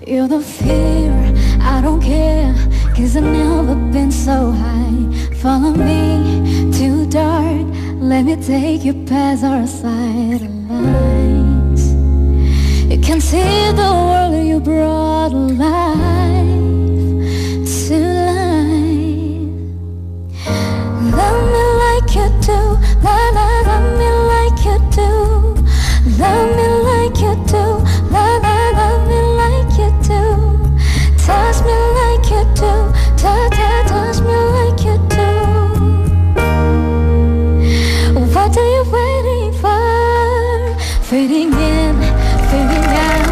You're the fear, I don't care, 'cause I've never been so high. Follow me too dark, let me take you past our side lines. You can see the world you brought alive to life. Love me like you do, love me like you do. Love me like you do, love me like you do. Touch me like you do, touch me like you do. What are you waiting for? Fading in, fading out,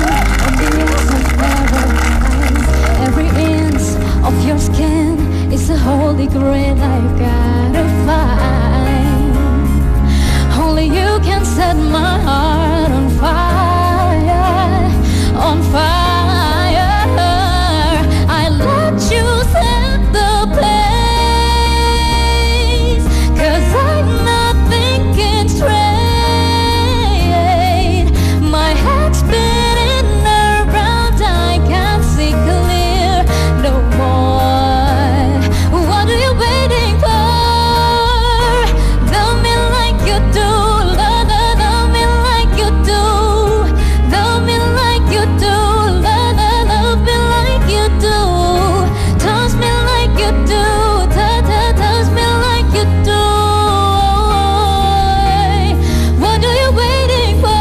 on the edge of paradise. Every inch of your skin is a holy grail I've gotta find. Only you can set my heart on fire, on fire. I let you set the place, 'cause I'm not thinking straight. My head's spinning around, I can't see clear no more. What are you waiting for? Love me like you do, love me like you do. Love me like you do, love me like you do. Touch me like you do, touch me like you do. What are you waiting for?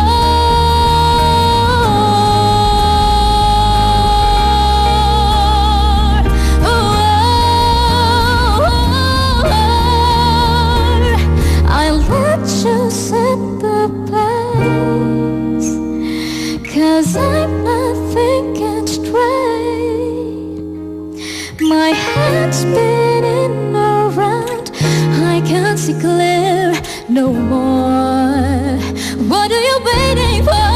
I'll let you set the pace, 'cause I'm not thinking straight. My head's spinning around, I can't see clear no more. What are you waiting for?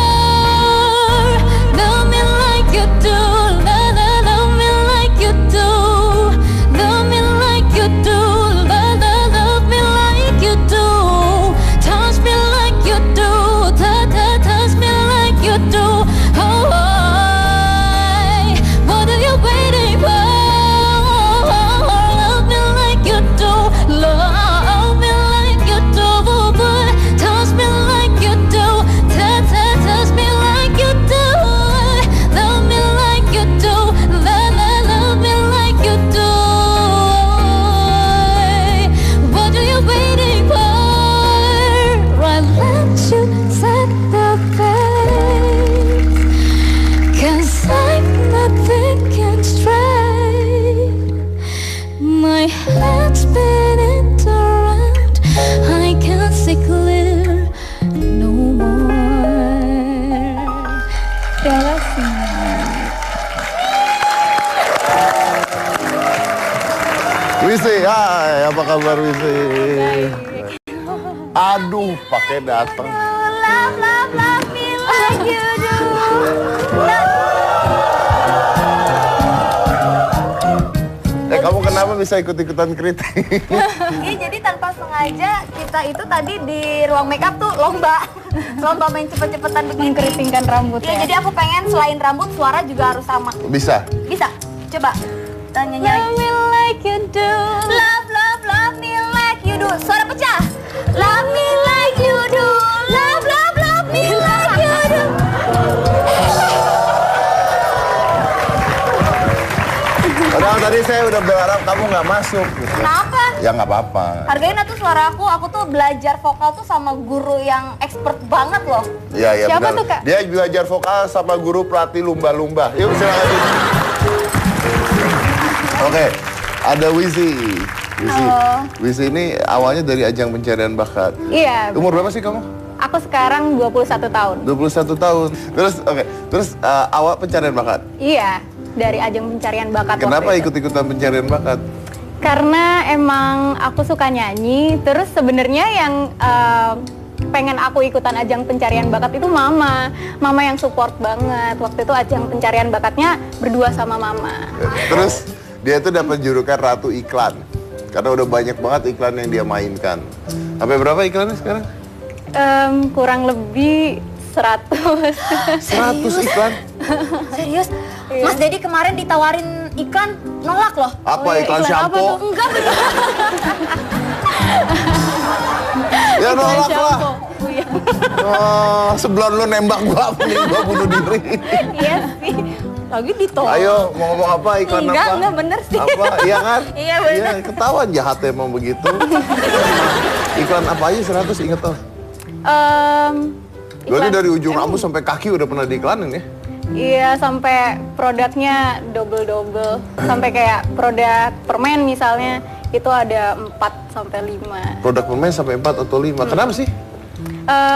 Love me like you do, love me like you do. Love me like you do, love me like you do. Touch me like you do, touch me like you do. Oh, what are you waiting for? Love me like you do, love me like you do. Touch me like you do, touch me like you do. Love me like you do, love me like you do. What are you waiting for? I let you set the pace, 'cause I'm not thinking straight. My head's spinning around, I can't see clear no more. Terima kasih. Wisi, hai, apa kabar Wisi? Aduh, pakai datang. Love me like you do. Kamu kenapa bisa ikut-ikutan kritik? Iya, jadi tanpa sengaja kita itu tadi di ruang makeup tuh lomba main cepet-cepetan bikin Mengkeritingkan rambut Iya, ya. jadi aku pengen selain rambut, suara juga harus sama. Bisa? Bisa? Coba. Kita nyanyi Love lagi. me like you do. Love me like you do. Suara pecah. Love me like you do. Love me like you do. Padahal tadi saya udah berharap kamu nggak masuk. Gitu. Kenapa? Ya nggak apa-apa. Hargain tuh suara aku tuh belajar vokal tuh sama guru yang expert banget loh. Iya, iya Siapa benar. tuh, Kak? Dia belajar vokal sama guru pelatih lumba-lumba. Yuk silakan. Oke, ada Wisi. Wisi ini awalnya dari ajang pencarian bakat. Iya. Umur berapa sih kamu? Aku sekarang 21 tahun. 21 tahun. Terus awal pencarian bakat. Iya, dari ajang pencarian bakat. Kenapa waktu itu. ikut-ikutan pencarian bakat? Karena emang aku suka nyanyi, terus sebenarnya yang pengen aku ikutan ajang pencarian bakat itu mama yang support banget. Waktu itu ajang pencarian bakatnya berdua sama mama. Terus dia tuh dapat julukan Ratu Iklan. Karena udah banyak banget iklan yang dia mainkan. Sampai berapa iklannya sekarang? Kurang lebih 100. 100 iklan? Serius? Mas Dedi kemarin ditawarin iklan nolak loh. Apa iklan iklan apa shampoo? tuh? Enggak bener. Ya nolak lah. Oh iya. Oh, sebelum lu nembak gua, mending gua bunuh diri. Iya sih. Lagi ditolak. Ayo, mau ngomong apa? Iklan apa? Enggak bener sih. Apa? Iya kan? Iya, bener. Iya, ketahuan jahat emang begitu. Iklan apa aja 100 inget tuh. Berarti dari ujung rambut sampai kaki udah pernah diiklanin ya? Iya, sampai produknya double-double. Sampai kayak produk permen misalnya, itu ada 4 sampai 5. Produk permen sampai 4 atau 5. Kenapa sih?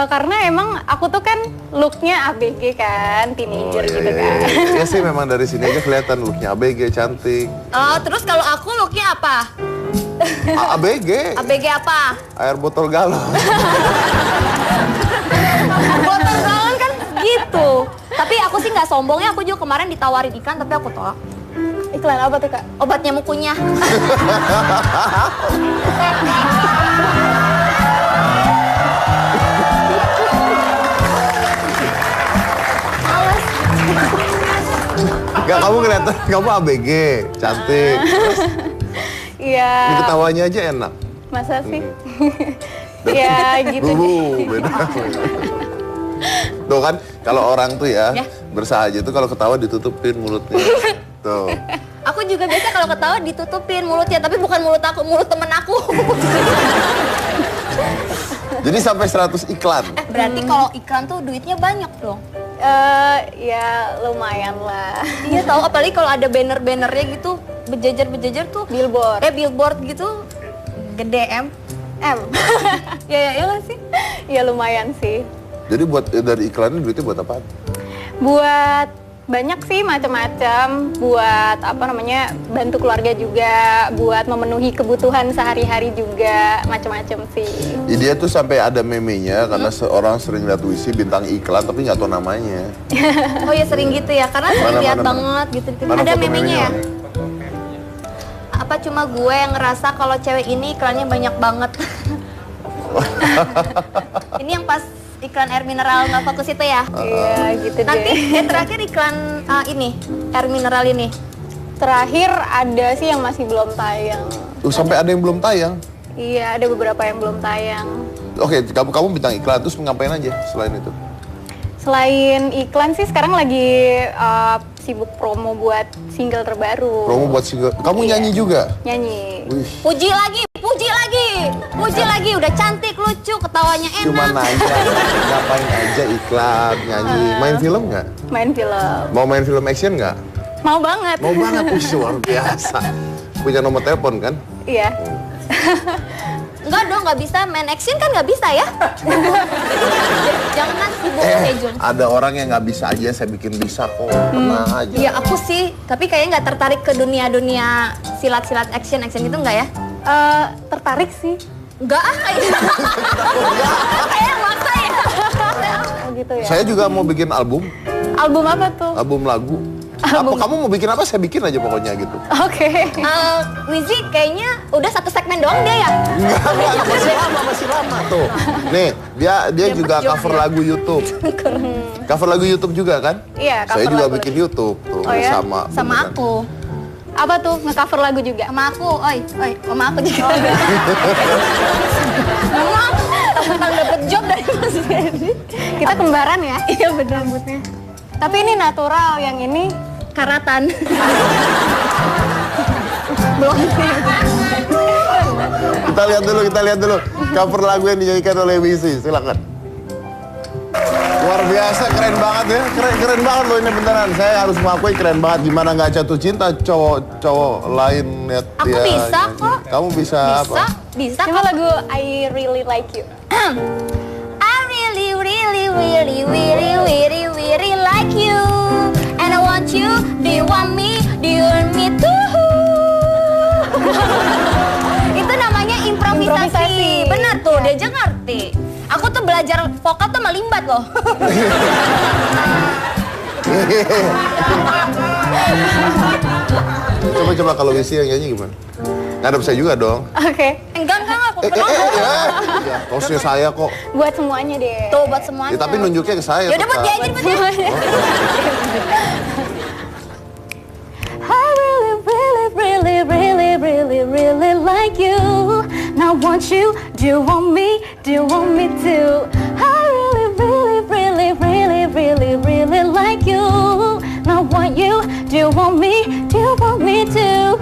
Karena emang aku tuh kan looknya ABG kan, teenager gitu kan. Iya sih memang dari sini aja kelihatan looknya ABG, cantik. Oh, terus kalau aku looknya apa? ABG, ABG apa? air botol galon. Botol galon kan gitu. Tapi aku sih nggak sombongnya, aku juga kemarin ditawarin iklan tapi aku tolak. Iklan apa tuh, Kak? Obat nyamuk kunyah. Gak, kamu kelihatan, kamu ABG, cantik. Terus Iya, ketawanya aja enak. masa sih? Ya gitu deh. Beda. Tuh kan, kalau orang tuh ya, Ya. bersahaja tuh kalau ketawa ditutupin mulutnya. Tuh. Aku juga biasa kalau ketawa ditutupin mulutnya, tapi bukan mulut aku, mulut temen aku. Jadi sampai 100 iklan. Berarti kalau iklan tuh duitnya banyak dong. Ya lumayan lah. Iya tahu, apalagi kalau ada banner-bannernya gitu, berjejer-berjejer tuh. Billboard. Billboard gitu, gede M. Ya nggak sih? Ya lumayan sih. Jadi buat dari iklannya duitnya buat apa? Buat banyak sih macam-macam, buat apa namanya, bantu keluarga juga, buat memenuhi kebutuhan sehari-hari juga, macam-macam sih. Ya, dia tuh sampai ada memenya karena seorang sering lihat Wisi bintang iklan tapi nggak tahu namanya. Oh ya sering gitu ya, karena sering Mana, lihat mana, banget gitu. Mana Ada foto memenya ya? mana? Apa cuma gue yang ngerasa kalau cewek ini iklannya banyak banget? Ini yang pas iklan air mineral nggak fokus itu ya? Iya gitu deh. Nanti yang terakhir iklan ini, air mineral ini. Terakhir ada sih yang masih belum tayang. Sampai ada yang belum tayang. Iya, ada beberapa yang belum tayang. Oke, kamu bintang iklan terus ngapain aja selain itu? Selain iklan sih sekarang lagi sibuk promo buat single terbaru. Promo buat single. Kamu Iya. nyanyi juga? Nyanyi. Wih, Puji lagi, puji lagi, puji lagi. Udah cantik, lucu, ketawanya enak. cuma nanya, ngapain aja iklan, nyanyi, main film nggak? Main film. Mau main film action nggak? Mau banget. Mau banget, luar biasa. Punya nomor telepon kan? Iya. Enggak dong, nggak bisa main action kan nggak bisa ya? Jangan sibuk Sejun. Ada orang yang nggak bisa aja, saya bikin bisa kok. Tenang aja. Ya aku sih, tapi kayaknya nggak tertarik ke dunia silat-silat action gitu nggak ya? Tertarik sih. Enggak ah, kayak maksa ya. Oh gitu ya. Saya juga mau bikin album Album apa tuh? lagu. Apa kamu mau bikin apa? Saya bikin aja pokoknya gitu. Oke. Wizi kayaknya udah satu segmen doang dia ya? Enggak, masih lama tuh. Nih, dia juga job cover ya. lagu YouTube. Cover lagu YouTube juga kan? Iya, Saya cover juga lagu. bikin YouTube tuh Oh ya? sama Sama aku. Apa tuh? Nge-cover lagu juga? Sama aku, oi, sama aku juga. Memang bakal dapet job dari Mas Dedi. Kita kembaran ya? Iya benar. Rambutnya. Tapi ini natural, yang ini Karatan. Belum. Kita lihat dulu cover lagu yang dinyanyikan oleh Wisi. Silakan. Luar biasa, keren banget ya. Keren banget loh ini beneran. Saya harus mengakui keren banget. Gimana nggak jatuh cinta cowok lain lihat Aku dia. bisa kok. Kamu bisa apa? Bisa coba kok. lagu I Really Like You. I really, really, really, really, really, really like you. And I want you. Do you want me? Do you want me too? Itu namanya improvisasi. Improvisasi. Benar tuh, dia aja ngerti. Aku tuh belajar vokal tuh sama Limbat loh. Coba kalau Wisi yang nyanyi gimana? Ngadep saya juga dong. Oke. Enggak, aku Ya, hostnya saya kok. Buat semuanya deh. Tuh buat semuanya. Ya, tapi nunjuknya ke saya. Yaudah buat tetap. dia aja, buat dia. Do you want me? Do you want me to? I really, really, really, really, really, really like you. Not want you. Do you want me? Do you want me to?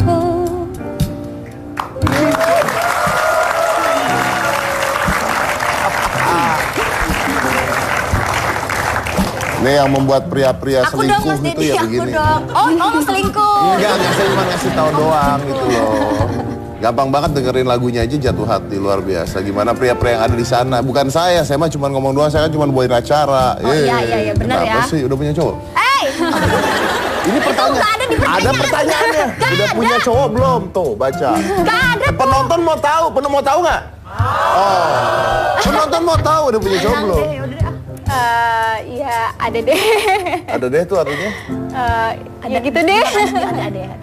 Ini yang membuat pria-pria Aku dong selingkuh Mas gitu Dedi, ya aku begini. dong. Oh selingkuh. Enggak, saya cuma ngasih tahu doang gitu loh. Gampang banget dengerin lagunya aja jatuh hati, luar biasa. Gimana pria-pria yang ada di sana? Bukan saya mah cuma ngomong doang, saya kan cuma bawain acara. Oh iya, benar ya. Kenapa sih? Udah punya cowok? Ini Itu pertanyaan. nggak ada di pertanyaan. Ada pertanyaannya. Nggak Udah ada. punya cowok belum? Tuh, baca. Gak ada. Penonton mau tahu nggak? Oh. Penonton mau tahu udah punya cowok belum? Ya ada deh. Ada deh tuh artinya. Ya gitu deh.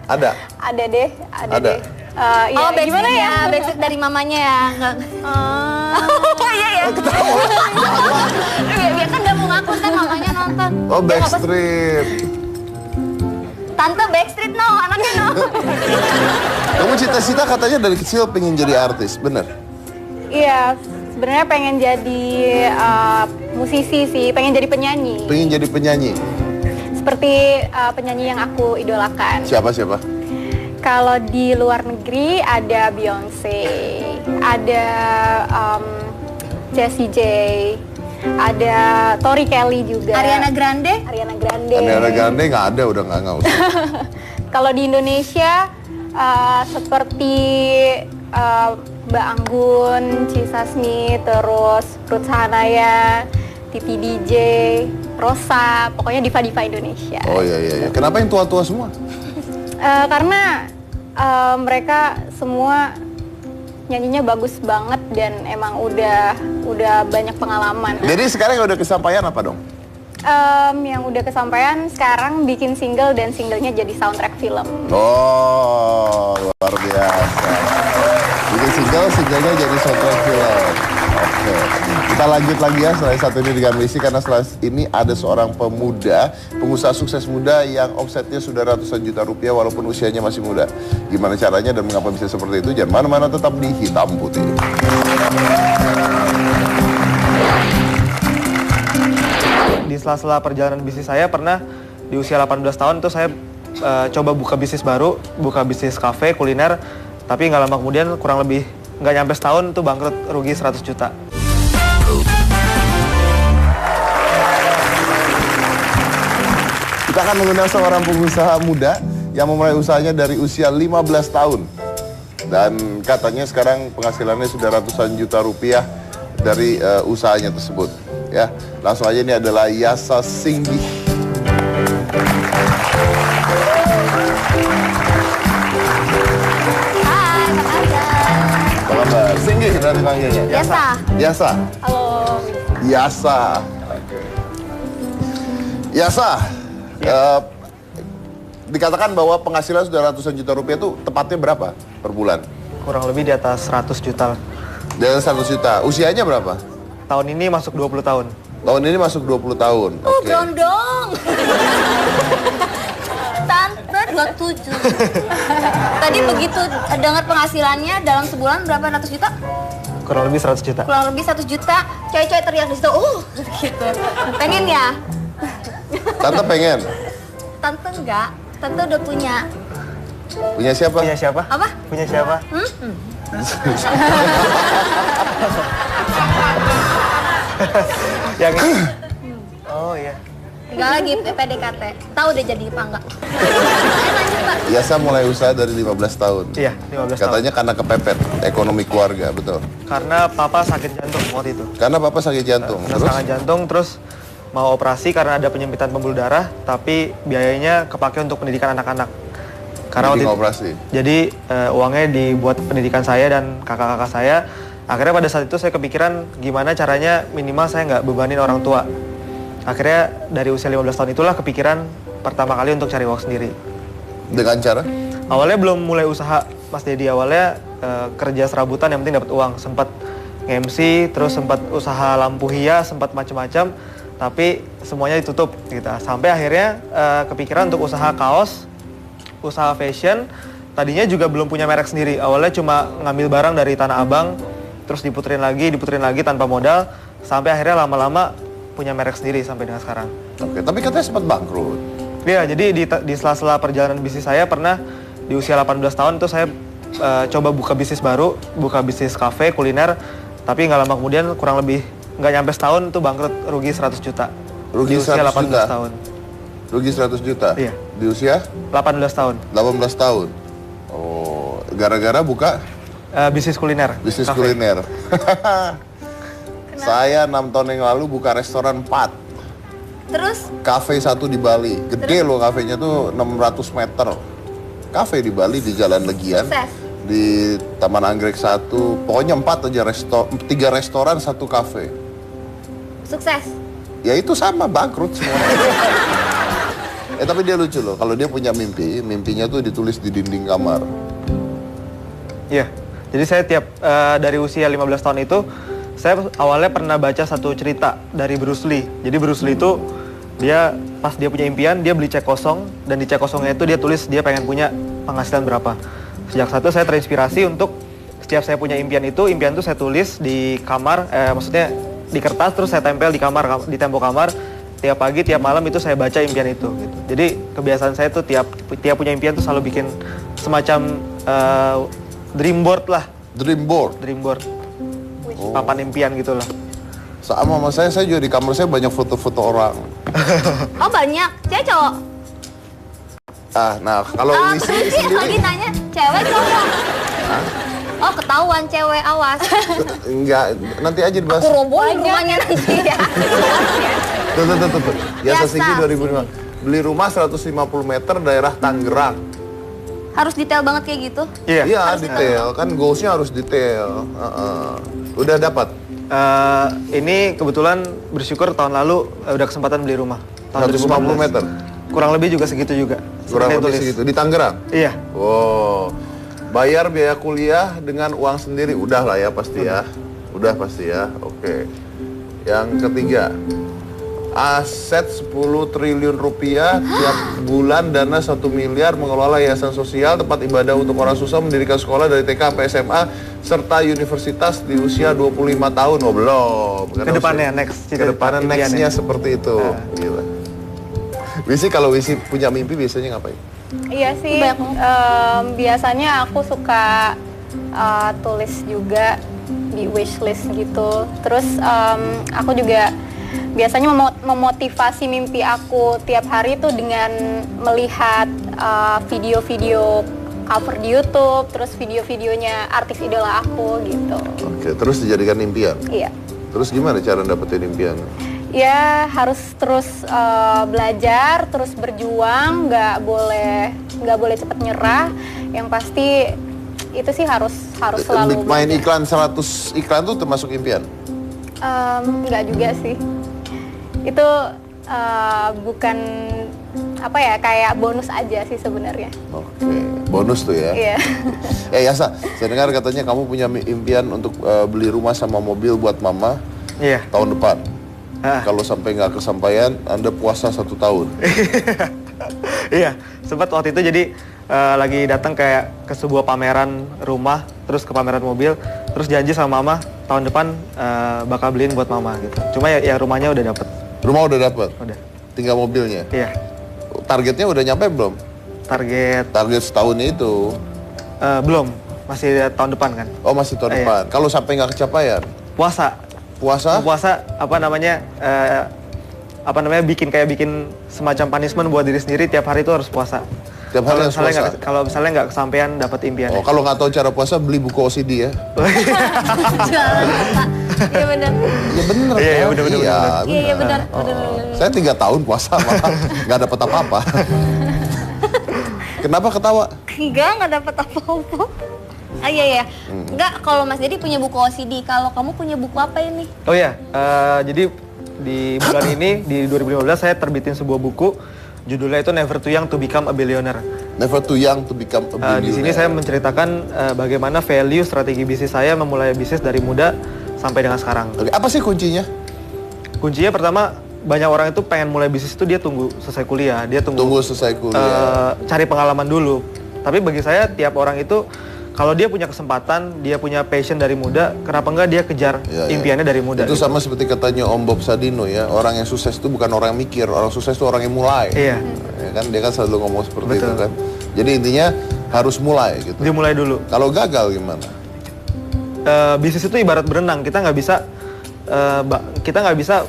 Ada. Ada deh. Ada. Deh. Ya, Oh gimana backstreet ya? ya, backstreet dari mamanya ya. Nggak. Oh iya ya. Dia kan gak mau ngaku kan mamanya nonton. Oh, Dia nggak pas- Backstreet. Tante Backstreet no, anaknya no. Kamu cita-cita katanya dari kecil pengen jadi artis, bener? Iya, sebenarnya pengen jadi musisi sih, pengen jadi penyanyi. Pengen jadi penyanyi. Seperti penyanyi yang aku idolakan. Siapa? Kalau di luar negeri ada Beyonce, ada Jessie J, ada Tori Kelly juga. Ariana Grande. Ariana Grande. Ariana Grande nggak ada, udah nggak usah. Kalau di Indonesia seperti Mbak Anggun, Cisasmi, terus Ruth Sahanaya, Titi DJ, Rosa, pokoknya diva-diva Indonesia. Oh iya. Kenapa yang tua-tua semua? Karena mereka semua nyanyinya bagus banget dan emang udah banyak pengalaman. Jadi sekarang yang udah kesampaian apa dong? Yang udah kesampaian sekarang bikin single dan singlenya jadi soundtrack film. Oh, luar biasa. Bikin singlenya jadi soundtrack film. Oke. Kita lanjut lagi ya setelah satu ini dengan misi, karena setelah ini ada seorang pemuda, pengusaha sukses muda yang omsetnya sudah ratusan juta rupiah walaupun usianya masih muda. Gimana caranya dan mengapa bisa seperti itu? Jangan mana-mana, tetap di Hitam Putih. Di sela-sela perjalanan bisnis saya pernah di usia 18 tahun tuh saya coba buka bisnis baru, buka bisnis kafe, kuliner. Tapi nggak lama kemudian, kurang lebih nggak nyampe setahun tuh bangkrut, rugi 100 juta. Kita akan mengundang seorang pengusaha muda yang memulai usahanya dari usia 15 tahun. Dan katanya sekarang penghasilannya sudah ratusan juta rupiah dari usahanya tersebut. Ya, langsung aja, ini adalah Yasa Singgih. Hai, apa kabar? Apa kabar? Singgih berarti panggilnya. Biasa. Yasa. Halo. Yasa. Yasa. Dikatakan bahwa penghasilan sudah ratusan juta rupiah itu tepatnya berapa per bulan? Kurang lebih di atas 100 juta. Dari 100 juta. Usianya berapa? Tahun ini masuk 20 tahun. Tahun ini masuk 20 tahun. Oh Oke. berondong. Tante 27. Tadi begitu dengar penghasilannya dalam sebulan berapa ratus juta? Kurang lebih 100 juta. Kurang lebih 100 juta. Cewek-cewek teriak di situ. Gitu. Pengen ya? Tante pengen. Tante enggak. Tante udah punya. Punya siapa? Punya siapa? Apa? Punya siapa? Yang Oh iya. Tinggal lagi PDKT. Tahu udah jadi apa enggak? Lanjut Pak. Yasa mulai usaha dari 15 tahun. Iya, 15 tahun. Katanya karena kepepet ekonomi keluarga, betul. Karena papa sakit jantung waktu itu. Karena bapak sakit jantung. Kena Terus? serangan jantung, terus mau operasi karena ada penyempitan pembuluh darah, tapi biayanya kepake untuk pendidikan anak-anak. Karena Bikin waktu operasi. Jadi uangnya dibuat pendidikan saya dan kakak-kakak saya. Akhirnya pada saat itu saya kepikiran gimana caranya minimal saya nggak bebanin orang tua. Akhirnya dari usia 15 tahun itulah kepikiran pertama kali untuk cari uang sendiri. Dengan cara? Awalnya belum mulai usaha, Mas Dedi. Awalnya kerja serabutan yang penting dapat uang. Sempat nge-MC, terus sempat usaha lampu hias, sempat macam-macam. Tapi semuanya ditutup gitu. Sampai akhirnya kepikiran untuk usaha kaos, usaha fashion. Tadinya juga belum punya merek sendiri. Awalnya cuma ngambil barang dari Tanah Abang, terus diputerin lagi tanpa modal, sampai akhirnya lama-lama punya merek sendiri sampai dengan sekarang. Oke, tapi katanya sempat bangkrut. Iya, jadi di sela-sela perjalanan bisnis saya pernah di usia 18 tahun itu saya coba buka bisnis baru, buka bisnis kafe, kuliner, tapi nggak lama kemudian kurang lebih nggak nyampe setahun tuh bangkrut, rugi 100 juta. Rugi Di usia 100 18 juta? tahun. Rugi 100 juta? Iya. Di usia? 18 tahun. 18 tahun? Oh, gara-gara buka Bisnis kuliner. bisnis kafe. kuliner. Saya 6 tahun yang lalu buka restoran 4. Terus Kafe 1 di Bali. Gede loh kafenya tuh 600 meter. Kafe di Bali di Jalan Legian. sukses. Di Taman Anggrek 1. Pokoknya 4 aja 3 restoran, 1 kafe. Sukses. Ya itu sama, bangkrut semua. Tapi dia lucu loh. Kalau dia punya mimpi, mimpinya tuh ditulis di dinding kamar. Iya. Jadi saya dari usia 15 tahun itu, saya awalnya pernah baca satu cerita dari Bruce Lee. Jadi Bruce Lee itu pas dia punya impian, dia beli cek kosong, dan di cek kosongnya itu dia tulis dia pengen punya penghasilan berapa. Sejak saat itu saya terinspirasi untuk setiap saya punya impian itu saya tulis di kamar, maksudnya di kertas, terus saya tempel di kamar, di tembok kamar. Tiap pagi, tiap malam itu saya baca impian itu. Gitu. Jadi kebiasaan saya tuh tiap punya impian tuh selalu bikin semacam dream board lah. Dream board. Papan impian gitu lah. Sama saya juga di kamar saya banyak foto-foto orang. Oh banyak, cewek cowok? Nah kalau Wisi Wisi sendiri lagi tanya, cewek cowok? Oh ketahuan cewek, awas. enggak, nanti aja dibahas. Aku robohin rumahnya nanti ya. Tuh. Yasa Sigi Yasa 2005. Beli rumah 150 meter daerah Tangerang. Harus detail banget kayak gitu? Iya, detail. Kan goalsnya harus detail. Udah dapat? Ini kebetulan bersyukur tahun lalu udah kesempatan beli rumah. Tahun 150 meter? Kurang lebih juga segitu juga. Kurang lebih segitu. Di Tangerang? Iya. Oh, bayar biaya kuliah dengan uang sendiri. Udah lah ya pasti ya. Udah pasti ya, oke. Yang ketiga, aset 10 triliun rupiah, tiap bulan dana 1 miliar, mengelola yayasan sosial, tempat ibadah untuk orang susah, mendirikan sekolah dari TK sampai SMA, serta universitas di usia 25 tahun. Oh belum. Kedepannya next. Kedepannya nextnya seperti itu. Gila. Wisi, kalau Wisi punya mimpi biasanya ngapain? Iya sih, biasanya aku suka tulis juga di wishlist gitu. Terus aku juga biasanya memotivasi mimpi aku tiap hari tuh dengan melihat video-video cover di YouTube, terus video-videonya artis idola aku gitu. Oke, terus dijadikan impian? Iya. Terus gimana cara dapetin impian? Ya harus terus belajar, terus berjuang, nggak boleh cepat nyerah. Yang pasti itu sih harus selalu main iklan 100 iklan tuh termasuk impian? Nggak juga sih. Itu bukan apa ya, kayak bonus aja sih sebenarnya. Oke, bonus tuh ya. Iya. Yasa, saya dengar katanya kamu punya impian untuk beli rumah sama mobil buat mama. Iya. Tahun depan. Kalau sampai nggak kesampaian, Anda puasa 1 tahun. Iya, sempat waktu itu jadi lagi datang kayak ke sebuah pameran rumah, terus ke pameran mobil, terus janji sama mama tahun depan bakal beliin buat mama gitu. Cuma ya rumahnya udah dapet. Rumah udah dapet? Udah. Tinggal mobilnya? Iya. Targetnya udah nyampe belum? Target setahunnya itu? Belum, masih tahun depan kan. Oh masih tahun depan. Kalau sampai nggak kecapaian? Puasa. Puasa? Puasa bikin semacam punishment buat diri sendiri, tiap hari itu harus puasa. Tiap hari harus puasa? Kalau misalnya nggak kesampaian dapat impian. Oh, kalau nggak tahu cara puasa, beli buku OCD ya? Iya benar. Ya bener kan? Iya, bener. Iya benar. Saya 3 tahun puasa malah nggak dapat apa-apa. Kenapa ketawa? Enggak dapat apa-apa. Iya. Enggak, kalau Mas Dedi punya buku OCD, kalau kamu punya buku apa ini? Oh ya, jadi di bulan ini di 2015 saya terbitin sebuah buku, judulnya itu Never Too Young to Become a Billionaire. Never Too Young to Become a Billionaire. Di sini saya menceritakan bagaimana value strategi bisnis saya memulai bisnis dari muda sampai dengan sekarang. Oke, apa sih kuncinya? Kuncinya pertama, banyak orang itu pengen mulai bisnis itu dia tunggu selesai kuliah, dia tunggu selesai kuliah, cari pengalaman dulu. Tapi bagi saya tiap orang itu kalau dia punya kesempatan, dia punya passion dari muda, kenapa enggak dia kejar impiannya dari muda? Itu gitu. sama seperti katanya Om Bob Sadino ya, orang yang sukses itu bukan orang yang mikir, orang sukses itu orang yang mulai. Iya. Ya kan dia kan selalu ngomong seperti itu Betul. kan. Jadi intinya harus mulai gitu. Dimulai dulu. Kalau gagal gimana? Bisnis itu ibarat berenang, kita nggak bisa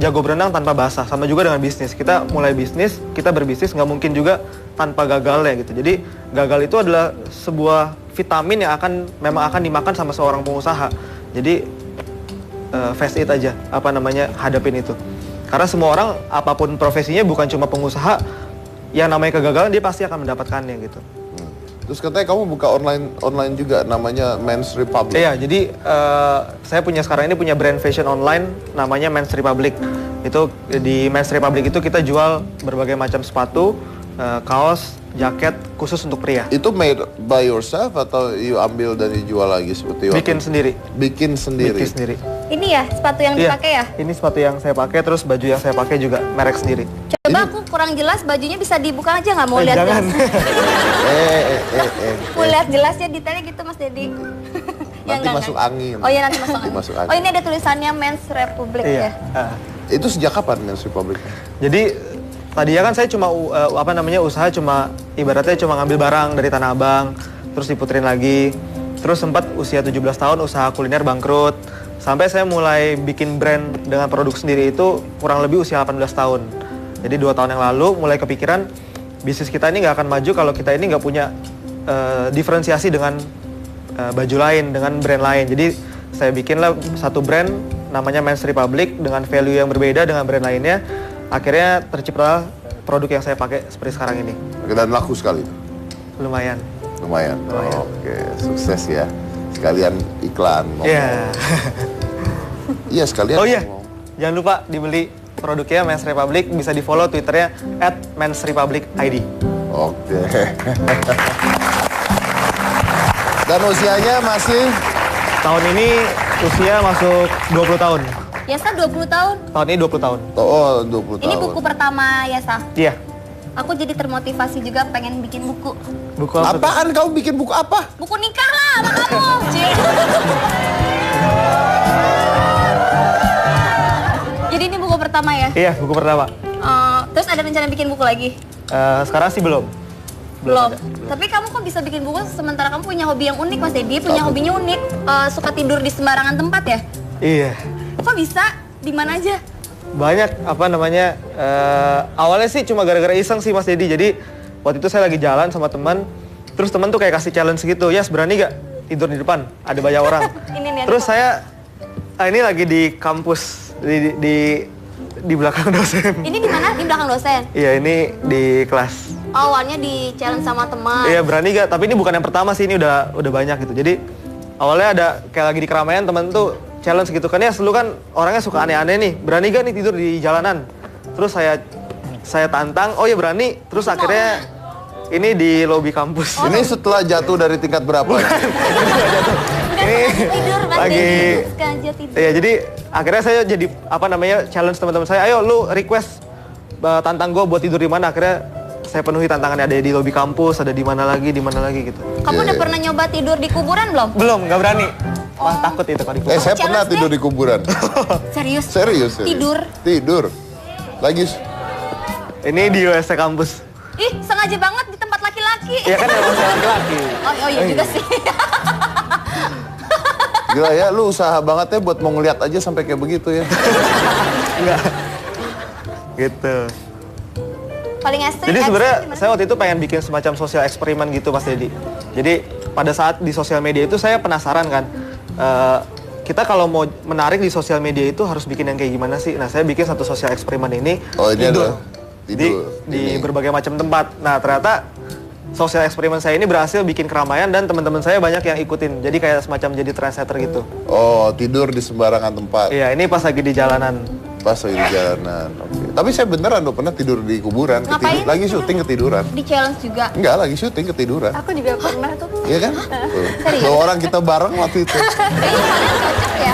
jago berenang tanpa basah. Sama juga dengan bisnis, kita mulai bisnis, kita berbisnis nggak mungkin juga tanpa gagalnya gitu. Jadi gagal itu adalah sebuah vitamin yang memang akan dimakan sama seorang pengusaha. Jadi face it aja, hadapin itu. Karena semua orang apapun profesinya bukan cuma pengusaha, yang namanya kegagalan dia pasti akan mendapatkannya gitu. Terus katanya kamu buka online juga namanya Men's Republic. Iya, jadi saya sekarang ini punya brand fashion online namanya Men's Republic. Itu di Men's Republic itu kita jual berbagai macam sepatu, kaos, jaket khusus untuk pria. Itu made by yourself atau you ambil dan dijual lagi seperti waktu? Bikin sendiri. Bikin sendiri. Bikin sendiri. Ini ya sepatu yang Iya, dipakai ya? ini sepatu yang saya pakai, terus baju yang saya pakai juga merek sendiri. Coba aku kurang jelas bajunya bisa dibuka aja nggak mau lihat? Jangan. Mau lihat jelasnya detailnya gitu Mas Dedi. Nanti masuk angin. Oh iya nanti masuk angin. Masuk angin. Oh ini ada tulisannya Men's Republic Iya. ya? Itu sejak kapan Men's Republic? Jadi tadinya kan saya cuma usaha ibaratnya cuma ngambil barang dari Tanah Abang, terus diputerin lagi. Terus sempat usia 17 tahun usaha kuliner bangkrut. Sampai saya mulai bikin brand dengan produk sendiri itu kurang lebih usia 18 tahun. Jadi 2 tahun yang lalu mulai kepikiran bisnis kita ini nggak akan maju kalau kita ini nggak punya diferensiasi dengan baju lain, dengan brand lain. Jadi saya bikinlah satu brand namanya Men's Republic dengan value yang berbeda dengan brand lainnya. Akhirnya tercipta produk yang saya pakai seperti sekarang ini. Dan laku sekali. Lumayan. Lumayan. Oke, sukses ya. Sekalian iklan. Iya. Iya sekalian. Oh iya, ngomong. jangan lupa dibeli produknya Men's Republic, bisa di follow Twitternya @mensrepublicid. Oke. Dan usianya masih Tahun ini usia masuk 20 tahun. Yasa 20 tahun. Tahun ini 20 tahun. 20 tahun. Ini buku pertama Yasa. Iya. Aku jadi termotivasi juga pengen bikin buku. Buku apa? tuh? Apaan kamu bikin buku apa? Buku nikah lah sama kamu. Cie. Jadi ini buku pertama ya? Iya, buku pertama. Terus ada rencana bikin buku lagi? Sekarang sih belum. Belum. ada. Tapi kamu kok bisa bikin buku sementara kamu punya hobi yang unik Mas Dedi? Punya hobinya unik, suka tidur di sembarangan tempat ya? Iya. Kok bisa? Di mana aja? Banyak awalnya sih cuma gara-gara iseng sih Mas Dedi. Jadi waktu itu saya lagi jalan sama teman, terus teman tuh kayak kasih challenge gitu. Yas, berani gak tidur di depan? Ada banyak orang. Ini nih. Terus saya ini lagi di kampus di belakang dosen. Ini di mana? Di belakang dosen. Iya, ini di kelas. Awalnya di challenge sama teman. Iya, berani gak? Tapi ini bukan yang pertama sih, ini udah banyak gitu. Jadi awalnya ada kayak lagi di keramaian, temen tuh challenge gitu kan, ya lu kan orangnya suka aneh-aneh nih, berani gak nih tidur di jalanan? Terus saya tantang, oh ya berani. Terus akhirnya ini di lobi kampus. Ini setelah jatuh dari tingkat berapa? Ini tidur Mas lagi Dedi. Sengaja tidur. Iya, jadi akhirnya saya jadi challenge teman-teman saya, ayo lu request tantang gue buat tidur di mana. Akhirnya saya penuhi tantangannya, ada di lobi kampus, ada di mana lagi gitu. Kamu udah pernah nyoba tidur di kuburan belum? Belum, nggak berani. Wah, takut itu kalau di kuburan. Saya pernah Challenge tidur deh. di kuburan. Serius? Serius. Tidur. Lagi. Ini di WC kampus. Ih, sengaja banget di tempat laki-laki. Iya kan emang saya laki-laki. Oh iya juga sih. Gila ya, lu usaha banget ya buat mau ngeliat aja sampai kayak begitu ya. Enggak. Gitu. Paling ekstrim. Jadi sebenarnya gimana? saya waktu itu pengen bikin semacam sosial eksperimen gitu Mas Dedi. Jadi pada saat di sosial media itu saya penasaran kan, kita kalau mau menarik di sosial media itu harus bikin yang kayak gimana sih? Nah, saya bikin satu sosial eksperimen ini. Oh, ini adalah Di Ini. berbagai macam tempat. Nah, ternyata sosial eksperimen saya ini berhasil bikin keramaian dan teman-teman saya banyak yang ikutin. Jadi kayak semacam jadi trendsetter gitu. Oh, tidur di sembarangan tempat. Iya, ini pas lagi di jalanan. Pas lagi di jalanan. Oke. Tapi saya beneran loh pernah tidur di kuburan. Ngapain? Lagi syuting ketiduran. Di challenge juga. Enggak, lagi syuting ketiduran. Aku juga pernah tuh. Iya kan? Serius? 2 orang kita bareng waktu itu. Kayaknya kalian cocok ya.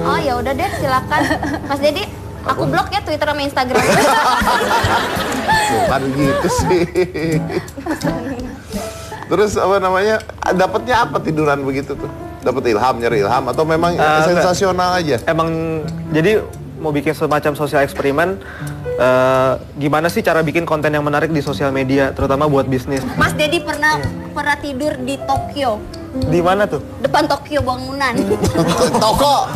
Oh ya udah deh, silakan. Mas Dedi, aku blok ya Twitter sama Instagram. Bukan gitu sih. Terus apa namanya? Dapatnya apa tiduran begitu tuh? Dapat ilham, nyari ilham atau memang sensasional aja? Emang jadi mau bikin semacam sosial eksperimen. Gimana sih cara bikin konten yang menarik di sosial media, terutama buat bisnis? Mas Dedi pernah tidur di Tokyo. Di mana tuh? Depan Tokyo bangunan. Toko.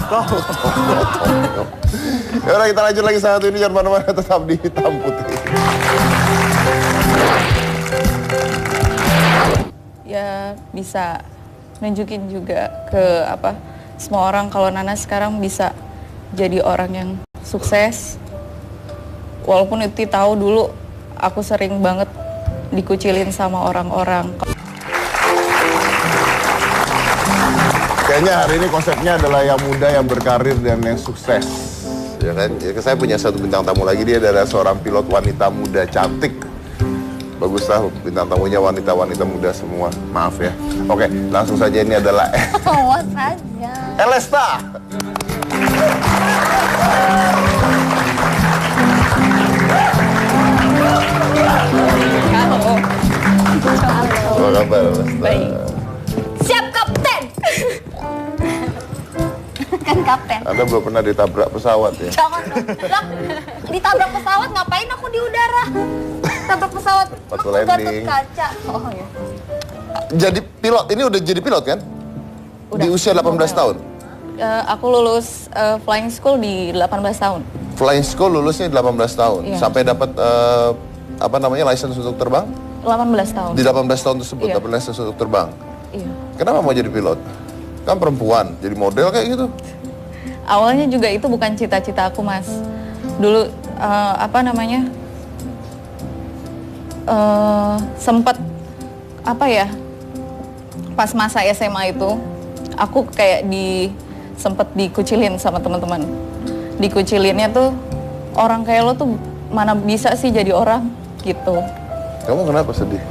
Ya udah kita lanjut lagi satu ini, jangan mana-mana, tetap di Hitam Putih. Ya bisa nunjukin juga ke semua orang kalau Nana sekarang bisa jadi orang yang sukses. Walaupun Uti tahu dulu aku sering banget dikucilin sama orang-orang. Kayaknya hari ini konsepnya adalah yang muda, yang berkarir, dan yang sukses. Ya kan? Ya, saya punya satu bintang tamu lagi, dia adalah seorang pilot wanita muda cantik. Bagus lah, bintang tamunya wanita-wanita muda semua. Maaf ya. Oke, langsung saja, ini adalah Awas aja. Elesta. Halo. Apa kabar, Elesta? Baik. Siap kapten. Kan kapten. Anda belum pernah ditabrak pesawat ya? Jangan dong. Lah, ditabrak pesawat ngapain aku di udara? Tabrak pesawat. Waktu aku Gatot landing. kaca. Oh ya. Jadi pilot, ini udah jadi pilot kan? Udah. Di usia 18 tahun? Aku lulus flying school di 18 tahun. Flying school lulusnya 18 tahun. Iya. Sampai dapat license untuk terbang? 18 tahun. Di 18 tahun tersebut Iya. dapat license untuk terbang. Iya. Kenapa mau jadi pilot? Kan perempuan, jadi model kayak gitu. Awalnya juga itu bukan cita-cita aku, Mas. Dulu sempet pas masa SMA itu aku kayak sempet dikucilin sama teman-teman. Dikucilinnya tuh orang kayak lo tuh mana bisa sih jadi orang gitu. Kamu kenapa sedih?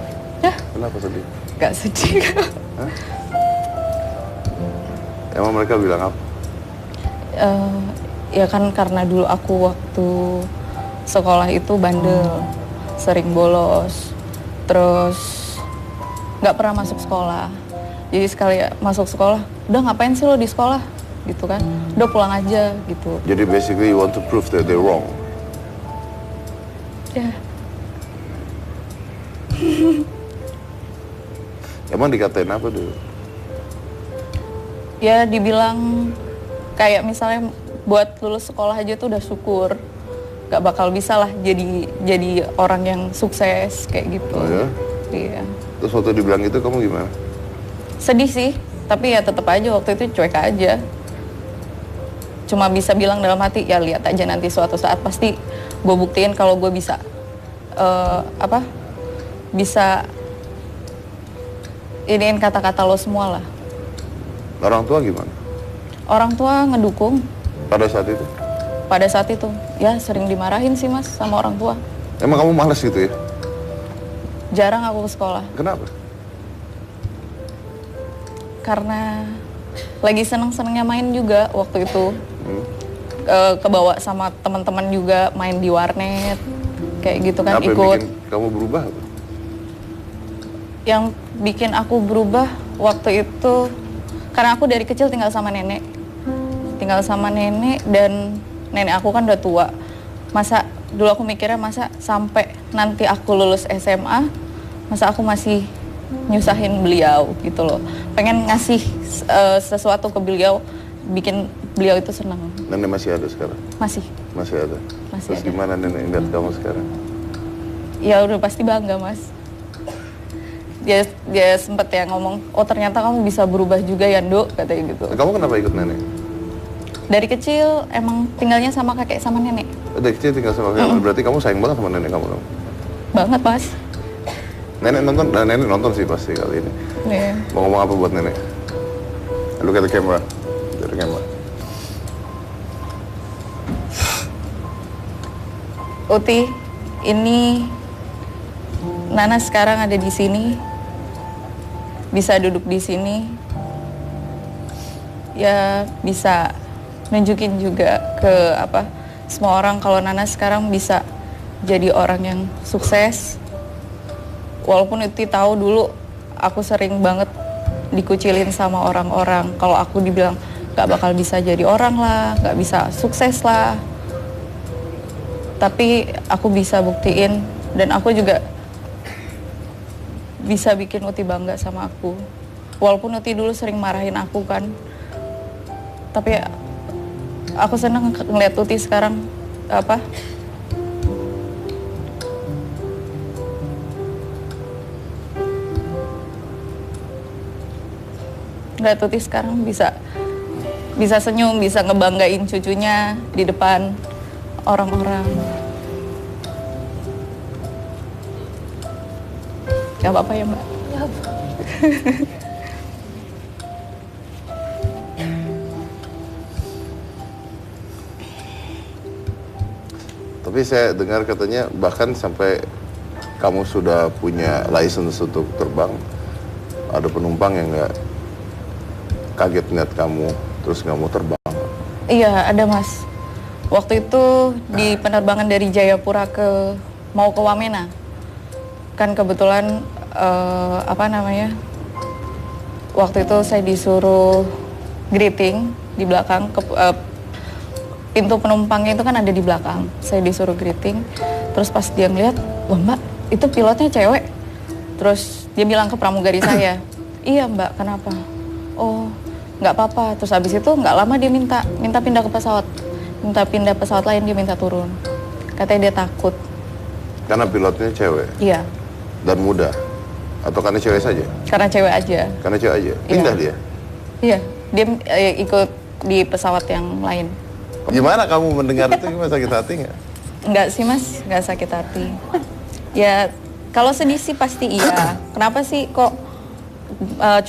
Ya, Kenapa sedih? gak sedih. Emang mereka bilang apa? Ya kan karena dulu aku waktu sekolah itu bandel, sering bolos, terus nggak pernah masuk sekolah. Jadi sekali masuk sekolah, udah ngapain sih lo di sekolah, gitu kan? Udah pulang aja, gitu. Jadi basically you want to prove that they're wrong. Ya, Emang dikatain apa dulu? ya dibilang kayak misalnya buat lulus sekolah aja tuh udah syukur, nggak bakal bisa lah jadi orang yang sukses kayak gitu. Oh ya? Iya. Terus waktu dibilang itu kamu gimana? Sedih sih, tapi ya tetap aja waktu itu cuek aja. Cuma bisa bilang dalam hati, ya lihat aja nanti suatu saat pasti gue buktiin kalau gue bisa bisa iniin kata-kata lo semua lah. Orang tua gimana? Orang tua ngedukung Pada saat itu? pada saat itu. Ya sering dimarahin sih, Mas, sama orang tua. Emang kamu malas gitu ya? Jarang aku ke sekolah Kenapa? karena lagi seneng-senengnya main juga waktu itu. Kebawa sama teman-teman juga main di warnet kayak gitu kan, Apa yang ikut. bikin kamu berubah? Apa? Yang bikin aku berubah waktu itu karena aku dari kecil tinggal sama nenek dan nenek aku kan udah tua. Masa dulu aku mikirnya masa sampai nanti aku lulus SMA masa aku masih nyusahin beliau gitu loh. Pengen ngasih sesuatu ke beliau, bikin beliau itu senang. Nenek masih ada sekarang? Masih Masih ada? Masih Terus ada. gimana nenek lihat kamu sekarang? Ya udah pasti bangga, Mas. Dia sempet ya ngomong, oh ternyata kamu bisa berubah juga ya, Nduk, katanya gitu. Kamu kenapa ikut nenek? Dari kecil emang tinggalnya sama kakek sama nenek. Dari kecil tinggal sama kamu, berarti kamu sayang banget sama nenek kamu dong? Banget, Mas. Nenek nonton sih pasti kali ini. Iya. Mau ngomong apa buat nenek? Look at the camera. Dari camera. Uti, ini Nana sekarang ada di sini, bisa duduk di sini, ya bisa nunjukin juga ke semua orang kalau Nana sekarang bisa jadi orang yang sukses. Walaupun Uti tahu dulu aku sering banget dikucilin sama orang-orang. Kalau aku dibilang gak bakal bisa jadi orang lah, gak bisa sukses lah. Tapi aku bisa buktiin dan aku juga bisa bikin Uti bangga sama aku. Walaupun Uti dulu sering marahin aku kan. Tapi aku senang ngeliat Uti sekarang ngeliat Uti sekarang bisa senyum, bisa ngebanggain cucunya di depan orang-orang. Gak apa-apa ya Mbak? Tapi saya dengar katanya bahkan sampai kamu sudah punya license untuk terbang, ada penumpang yang nggak kaget lihat kamu terus nggak mau terbang. Iya ada Mas. Waktu itu di penerbangan dari Jayapura mau ke Wamena. Kan kebetulan waktu itu saya disuruh greeting di belakang, pintu penumpangnya itu kan ada di belakang. Saya disuruh greeting, terus pas dia ngeliat, wah Mbak, itu pilotnya cewek. Terus dia bilang ke pramugari saya, iya Mbak, kenapa? Oh, nggak apa-apa. Terus habis itu nggak lama dia minta pindah ke pesawat. Minta pindah pesawat lain, dia minta turun. Katanya dia takut. Karena pilotnya cewek? Iya. Dan muda? Atau karena cewek saja? Karena cewek aja. Karena cewek aja? Pindah dia? Iya, dia ikut di pesawat yang lain. Gimana kamu mendengar itu, gimana, sakit hati nggak? Enggak sih Mas, nggak sakit hati. Ya, kalau sedih sih pasti iya. Kenapa sih kok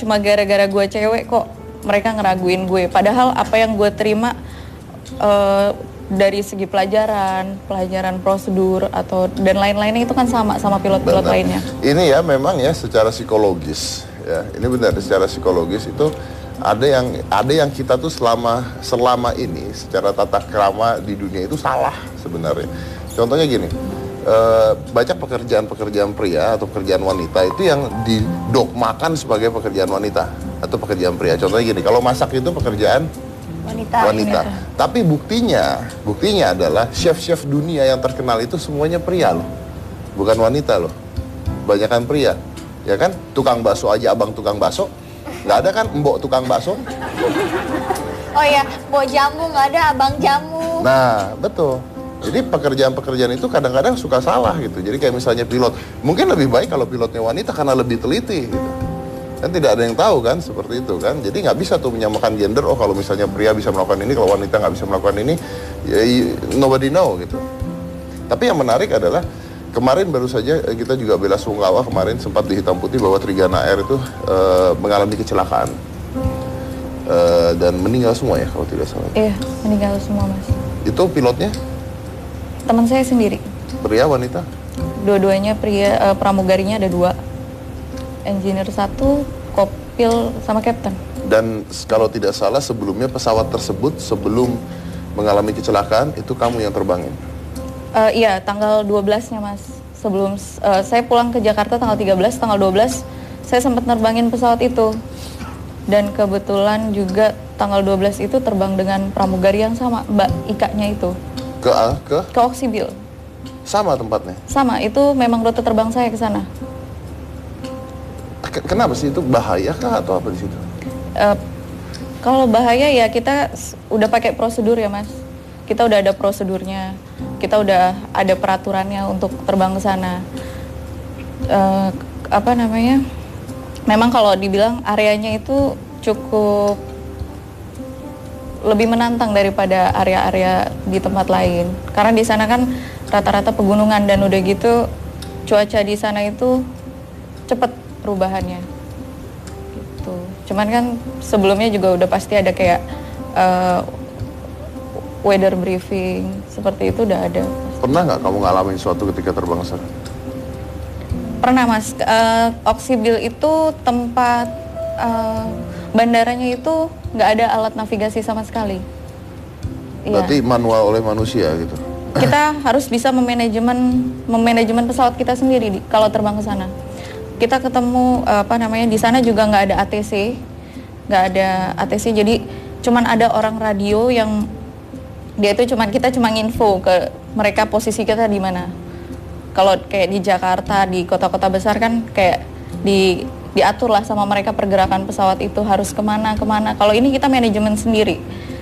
cuma gara-gara gue cewek kok mereka ngeraguin gue? Padahal apa yang gue terima dari segi pelajaran prosedur dan lain-lainnya itu kan sama pilot-pilot lainnya. Ini ya memang ya secara psikologis ya, ini benar secara psikologis itu ada yang kita tuh selama ini secara tata krama di dunia itu salah sebenarnya. Contohnya gini, banyak pekerjaan pria atau pekerjaan wanita itu yang didogmakan sebagai pekerjaan wanita atau pekerjaan pria. Contohnya gini, kalau masak itu pekerjaan wanita. Tapi buktinya adalah chef-chef dunia yang terkenal itu semuanya pria loh, bukan wanita loh. Banyakan pria, ya kan? Tukang bakso aja, abang tukang bakso, nggak ada kan mbok tukang bakso? Oh ya, mbok jamu nggak ada, abang jamu. Nah, betul. Jadi pekerjaan-pekerjaan itu kadang-kadang suka salah gitu. Jadi kayak misalnya pilot, mungkin lebih baik kalau pilotnya wanita karena lebih teliti gitu. Kan tidak ada yang tahu kan seperti itu kan. Jadi nggak bisa tuh menyamakan gender. Oh kalau misalnya pria bisa melakukan ini, kalau wanita nggak bisa melakukan ini, ya, nobody know gitu. Tapi yang menarik adalah kemarin baru saja kita juga bela sungkawa, kemarin sempat di hitam putih bahwa Trigana Air itu mengalami kecelakaan dan meninggal semua ya kalau tidak salah. Iya, meninggal semua Mas. Itu pilotnya? Teman saya sendiri. Pria, wanita? Dua-duanya pria, pramugarinya ada 2. Engineer 1, kopil, sama kapten. Dan kalau tidak salah sebelumnya pesawat tersebut sebelum mengalami kecelakaan itu kamu yang terbangin? Iya, tanggal 12-nya Mas. Sebelum saya pulang ke Jakarta tanggal 13, tanggal 12 saya sempat nerbangin pesawat itu. Dan kebetulan juga tanggal 12 itu terbang dengan pramugari yang sama, Mbak Ika-nya itu. Ke Oksibil. Sama tempatnya? Sama, itu memang rute terbang saya ke sana. Kenapa sih itu, bahaya kah atau apa di situ? Kalau bahaya ya kita udah pakai prosedur ya Mas. Kita udah ada prosedurnya, kita udah ada peraturannya untuk terbang ke sana. Memang kalau dibilang areanya itu cukup lebih menantang daripada area-area di tempat lain. Karena di sana kan rata-rata pegunungan dan udah gitu cuaca di sana itu cepet perubahannya gitu. Cuman kan sebelumnya juga udah pasti ada kayak weather briefing seperti itu udah ada. Pernah nggak kamu ngalamin suatu ketika terbang sana? Pernah Mas. Oksibil itu tempat bandaranya itu nggak ada alat navigasi sama sekali. Berarti manual oleh manusia gitu. Kita harus bisa memanajemen pesawat kita sendiri kalau terbang ke sana. kita ketemu di sana juga nggak ada ATC, jadi cuman ada orang radio yang dia itu kita cuma info ke mereka posisi kita di mana. Kalau kayak di Jakarta, di kota-kota besar kan kayak diatur lah sama mereka pergerakan pesawat itu harus kemana. Kalau ini kita manajemen sendiri.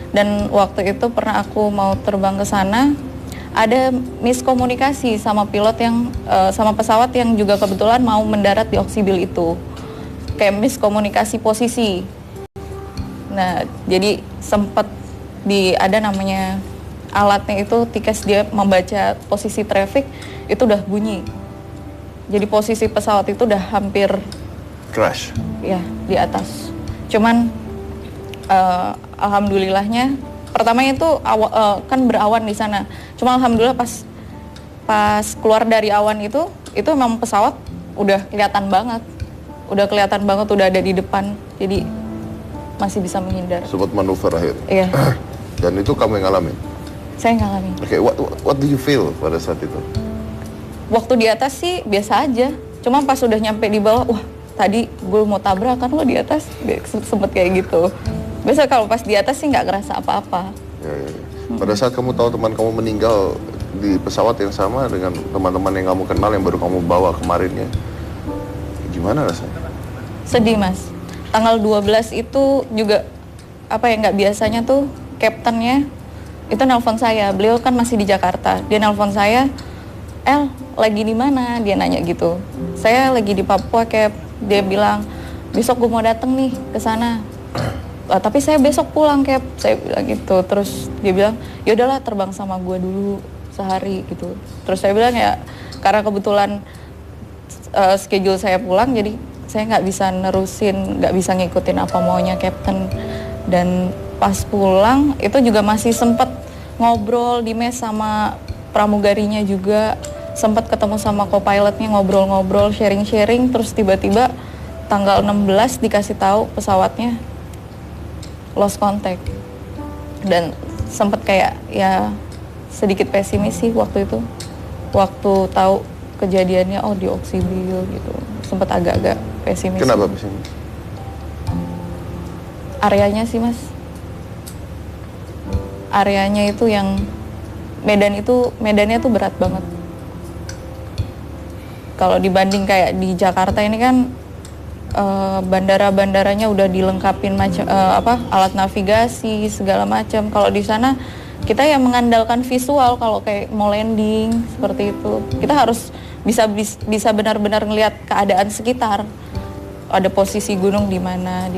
Dan waktu itu pernah aku mau terbang ke sana, ada miskomunikasi sama pilot yang sama pesawat yang juga kebetulan mau mendarat di Oksibil itu. Kayak miskomunikasi posisi. Nah, jadi sempat ada namanya alatnya itu tikes dia membaca posisi traffic itu udah bunyi. Jadi posisi pesawat itu udah hampir Crash. Ya, di atas. Cuman alhamdulillahnya pertamanya itu kan berawan di sana. Cuma alhamdulillah pas keluar dari awan itu memang pesawat udah kelihatan banget. Udah ada di depan. Jadi masih bisa menghindar. Sempat manuver akhirnya. Iya. Dan itu kamu yang ngalamin? Saya ngalamin. Oke, what do you feel pada saat itu? Waktu di atas sih biasa aja. Cuma pas udah nyampe di bawah, wah tadi gue mau tabrakan lo di atas, sempet kayak gitu. Biasa kalau pas di atas sih nggak ngerasa apa-apa. Ya. Pada saat kamu tahu teman kamu meninggal di pesawat yang sama dengan teman-teman yang kamu kenal yang baru kamu bawa kemarinnya, gimana rasanya? Sedih mas. Tanggal 12 itu juga nggak biasanya tuh kaptennya itu nelpon saya. Beliau kan masih di Jakarta. Dia nelpon saya, El lagi di mana? Dia nanya gitu. Saya lagi di Papua Cap. Dia bilang besok gue mau dateng nih ke sana. Tapi saya besok pulang Cap. Saya bilang gitu. Terus dia bilang ya udahlah terbang sama gue dulu sehari gitu. Terus saya bilang ya karena kebetulan schedule saya pulang jadi saya nggak bisa nggak bisa ngikutin apa maunya Captain. Dan pas pulang itu juga masih sempet ngobrol di mes sama pramugarinya juga, sempat ketemu sama co-pilotnya ngobrol-ngobrol, sharing-sharing, terus tiba-tiba tanggal 16 dikasih tahu pesawatnya lost contact. Dan sempat kayak ya sedikit pesimis sih waktu itu. Waktu tahu kejadiannya di Oksibil gitu. Sempat agak-agak pesimis. Kenapa pesimis? Areanya sih mas. Areanya itu yang medannya tuh berat banget. Kalau dibanding kayak di Jakarta ini kan bandara-bandaranya udah dilengkapin alat navigasi segala macam. Kalau di sana kita yang mengandalkan visual kalau kayak mau landing seperti itu. Kita harus bisa benar-benar ngelihat keadaan sekitar. Ada posisi gunung di mana.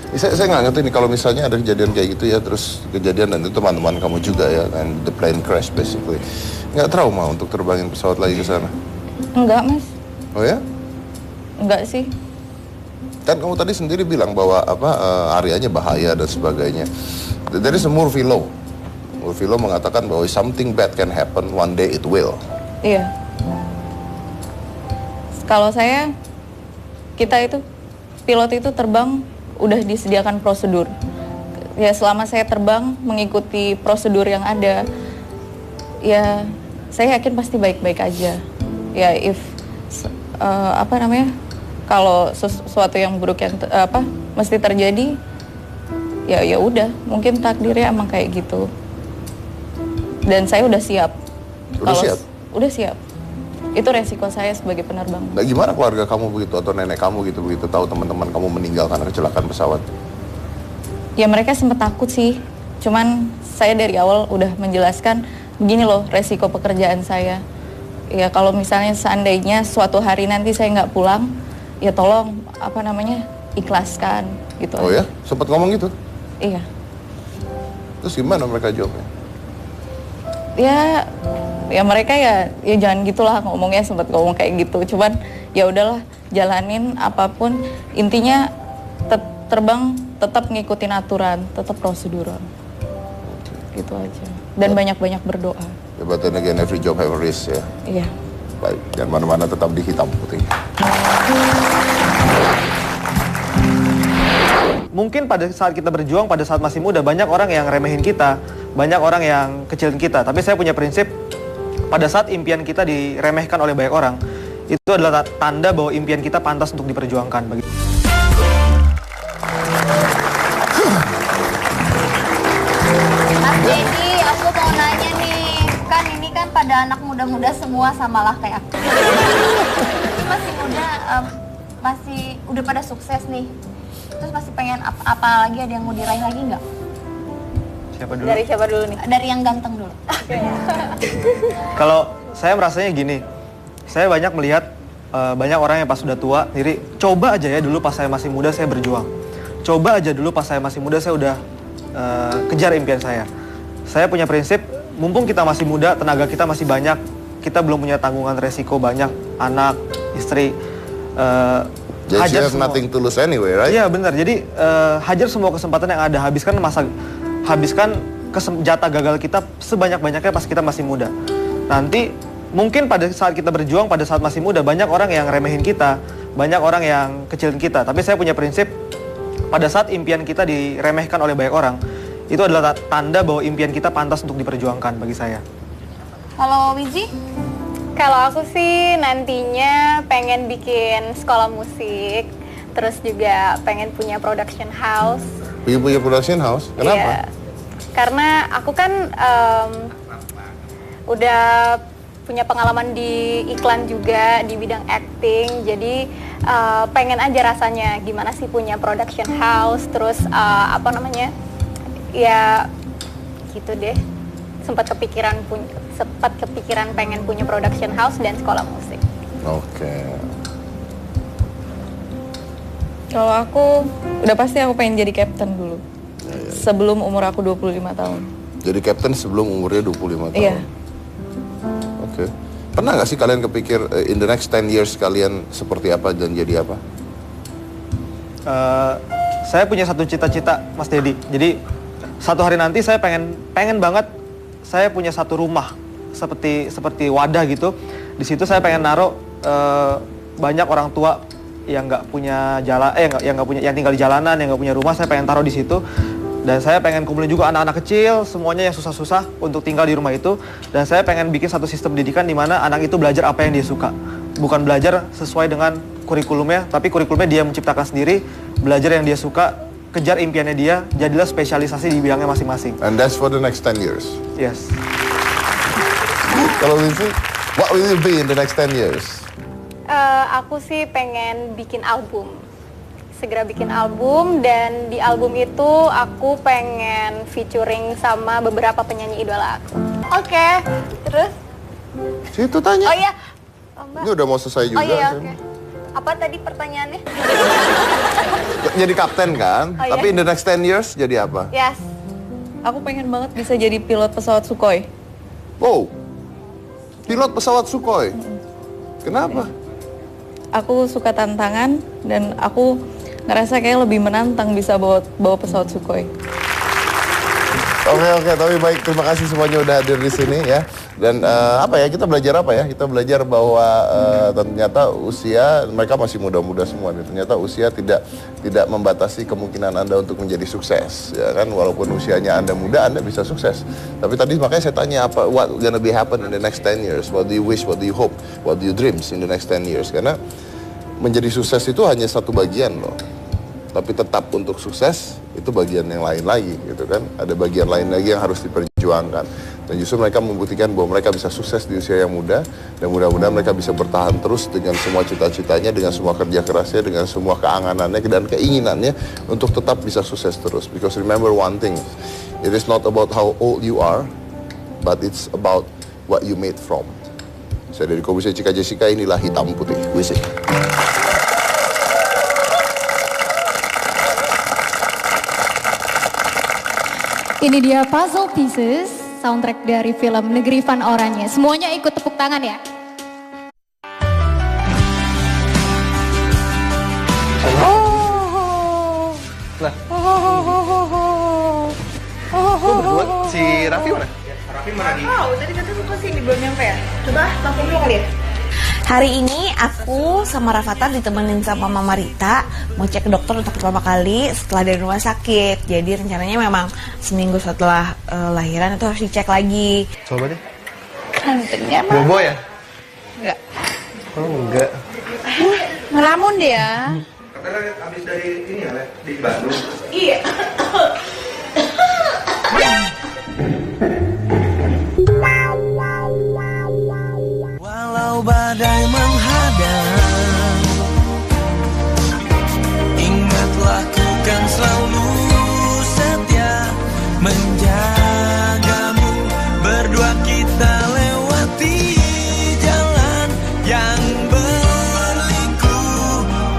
Saya nggak ngerti nih kalau misalnya ada kejadian kayak gitu ya, terus kejadian dan itu teman-teman kamu juga ya, and the plane crash basically. Nggak trauma untuk terbangin pesawat lagi ke sana? Enggak mas. Oh ya? Enggak sih. Kan kamu tadi sendiri bilang bahwa areanya bahaya dan sebagainya. There is a Murphy Law. Murphy Law mengatakan bahwa something bad can happen, one day it will. Iya. Kalau pilot itu terbang udah disediakan prosedur. Ya selama saya terbang mengikuti prosedur yang ada, ya saya yakin pasti baik-baik aja. Ya kalau sesuatu yang buruk yang mesti terjadi, ya udah, mungkin takdirnya emang kayak gitu. Dan saya udah siap. Udah siap. Itu resiko saya sebagai penerbang. Nah, gimana keluarga kamu begitu atau nenek kamu begitu tahu teman-teman kamu meninggal karena kecelakaan pesawat? Ya mereka sempat takut sih. Cuman saya dari awal udah menjelaskan begini loh resiko pekerjaan saya. Ya kalau misalnya seandainya suatu hari nanti saya nggak pulang, ya tolong ikhlaskan gitu. Oh ya? Sempat ngomong gitu? Iya. Terus gimana mereka jawabnya? Ya mereka ya jangan gitulah ngomongnya, sempat ngomong kayak gitu. Cuman ya udahlah, jalanin apapun. Intinya terbang tetap ngikutin aturan, tetap prosedural. Gitu aja. Dan banyak-banyak berdoa. Ya, but then again, every job have a risk ya. Iya. Baik, dan mana-mana tetap di hitam putih. Mungkin pada saat kita berjuang, pada saat masih muda, banyak orang yang remehin kita, banyak orang yang kecilin kita. Tapi saya punya prinsip, pada saat impian kita diremehkan oleh banyak orang, itu adalah tanda bahwa impian kita pantas untuk diperjuangkan. Mas Dedi, aku mau nanya nih, kan ini kan pada anak muda-muda semua samalah kayak aku. Ini masih muda, masih udah pada sukses nih. Terus masih pengen apa lagi, ada yang mau diraih lagi nggak? Siapa dulu? Dari siapa dulu nih? Dari yang ganteng dulu. Kalau saya merasanya gini, saya banyak melihat banyak orang yang pas sudah tua, jadi coba aja ya dulu pas saya masih muda saya berjuang. Coba aja dulu pas saya masih muda saya udah kejar impian saya. Saya punya prinsip, mumpung kita masih muda, tenaga kita masih banyak, kita belum punya tanggungan resiko banyak, anak, istri, Jadi you hajar have semua. nothing to lose anyway, right? Iya benar, jadi hajar semua kesempatan yang ada, habiskan jatah gagal kita sebanyak-banyaknya pas kita masih muda. Nanti mungkin pada saat kita berjuang, pada saat masih muda, banyak orang yang remehin kita, banyak orang yang kecilin kita. Tapi saya punya prinsip, pada saat impian kita diremehkan oleh banyak orang, itu adalah tanda bahwa impian kita pantas untuk diperjuangkan bagi saya. Kalau Wizi? Kalau aku sih nantinya pengen bikin sekolah musik, terus juga pengen punya production house. Punya production house? Kenapa? Iya. Karena aku kan udah punya pengalaman di iklan juga di bidang acting, jadi pengen aja rasanya gimana sih punya production house, terus ya gitu deh. Sempat kepikiran pengen punya production house dan sekolah musik. Oke. Kalau aku, udah pasti aku pengen jadi captain dulu. Sebelum umur aku 25 tahun. Jadi captain sebelum umurnya 25 tahun? Iya. Oke. Pernah nggak sih kalian kepikir in the next 10 years kalian seperti apa dan jadi apa? Saya punya satu cita-cita, Mas Dedi. Jadi satu hari nanti saya pengen banget saya punya satu rumah seperti wadah gitu. Di situ saya pengen naruh banyak orang tua yang nggak punya yang tinggal di jalanan, yang nggak punya rumah, saya pengen taruh di situ. Dan saya pengen kumpulin juga anak-anak kecil, semuanya yang susah-susah untuk tinggal di rumah itu. Dan saya pengen bikin satu sistem pendidikan di mana anak itu belajar apa yang dia suka. Bukan belajar sesuai dengan kurikulumnya, tapi kurikulumnya dia menciptakan sendiri, belajar yang dia suka, kejar impiannya dia, jadilah spesialisasi di bidangnya masing-masing. And that's for the next 10 years? Yes. Kalau Wizi, what will you be in the next 10 years? Aku sih pengen bikin album. Segera bikin album, dan di album itu aku pengen featuring sama beberapa penyanyi idola aku. Oke, terus? Situ tanya. Oh iya, Mbak. Ini udah mau selesai juga. Oh iya, kan? oke. Apa tadi pertanyaannya? Jadi kapten kan? Oh, iya. Tapi in the next 10 years jadi apa? Yes. Aku pengen banget bisa jadi pilot pesawat Sukhoi. Wow, pilot pesawat Sukhoi. Kenapa? Aku suka tantangan dan aku ngerasa kayak lebih menantang bisa bawa pesawat Sukhoi. Oke, tapi baik, terima kasih semuanya udah hadir di sini ya. Dan kita belajar apa ya? Kita belajar bahwa ternyata usia mereka masih muda-muda semua nih. Ternyata usia tidak membatasi kemungkinan Anda untuk menjadi sukses, ya kan? Walaupun usianya Anda muda, Anda bisa sukses. Tapi tadi makanya saya tanya what gonna be happen in the next 10 years? What do you wish? What do you hope? What do you dreams in the next 10 years? Karena menjadi sukses itu hanya satu bagian loh. Tapi tetap untuk sukses itu bagian yang lain lagi gitu kan. Ada bagian lain lagi yang harus diperjuangkan. Dan justru mereka membuktikan bahwa mereka bisa sukses di usia yang muda. Dan mudah-mudahan mereka bisa bertahan terus dengan semua cita-citanya, dengan semua kerja kerasnya, dengan semua keanganannya dan keinginannya untuk tetap bisa sukses terus. Because remember one thing, it is not about how old you are, but it's about what you made from. Saya dari Kobusya Cika Jessica, inilah Hitam Putih. Wisi. Ini dia Puzzle Pieces, soundtrack dari film Negeri Van Oranye. Semuanya ikut tepuk tangan ya. Si Raffi mana? Hari ini aku sama Rafathar ditemenin sama Mama Rita mau cek ke dokter untuk pertama kali setelah dari rumah sakit. Jadi rencananya memang seminggu setelah lahiran itu harus dicek lagi. Coba deh. Gantengnya mah. Bobo ya? Enggak. Oh, enggak. Ngelamun dia. Katanya habis dari ini ya, di Bandung. Iya. Walau badai menghadang, ingatlah ku kan selalu setia menjagamu. Berdua kita lewati jalan yang berliku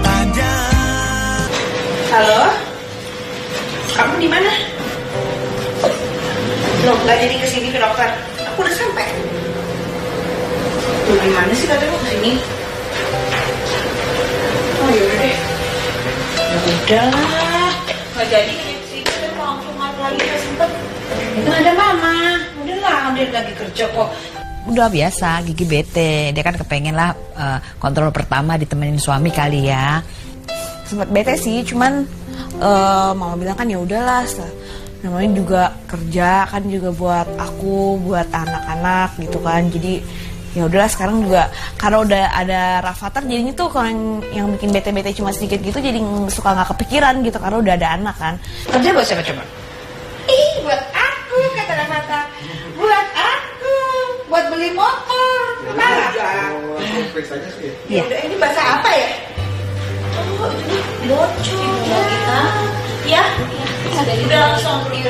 tajam. Halo? Kamu di mana? Loh, nggak jadi kesini ke dokter. Aku udah sampai. Tuh, gimana sih katanya mau kesini? Oh, yaudah deh. Ya udah. Nggak jadi kesini, kita mau langsung main lagi, nggak sempet. Itu ada mama. Udahlah, dia lagi kerja kok. Udah biasa, Gigi bete. Dia kan kepengen lah kontrol pertama ditemenin suami kali ya. Sempet bete sih, cuman mama bilang kan ya udahlah, namanya juga kerja kan juga buat aku, buat anak-anak gitu kan. Jadi ya udahlah sekarang juga karena udah ada Rafathar jadinya tuh kalau yang bikin bete-bete cuma sedikit gitu jadi suka nggak kepikiran gitu karena udah ada anak kan. Kerja buat siapa coba? Ih, buat aku kata Rafathar. Buat aku, buat beli motor. Iya. Ini bahasa apa ya? Oh, ini bocor kita. Ya, udah langsung yuk.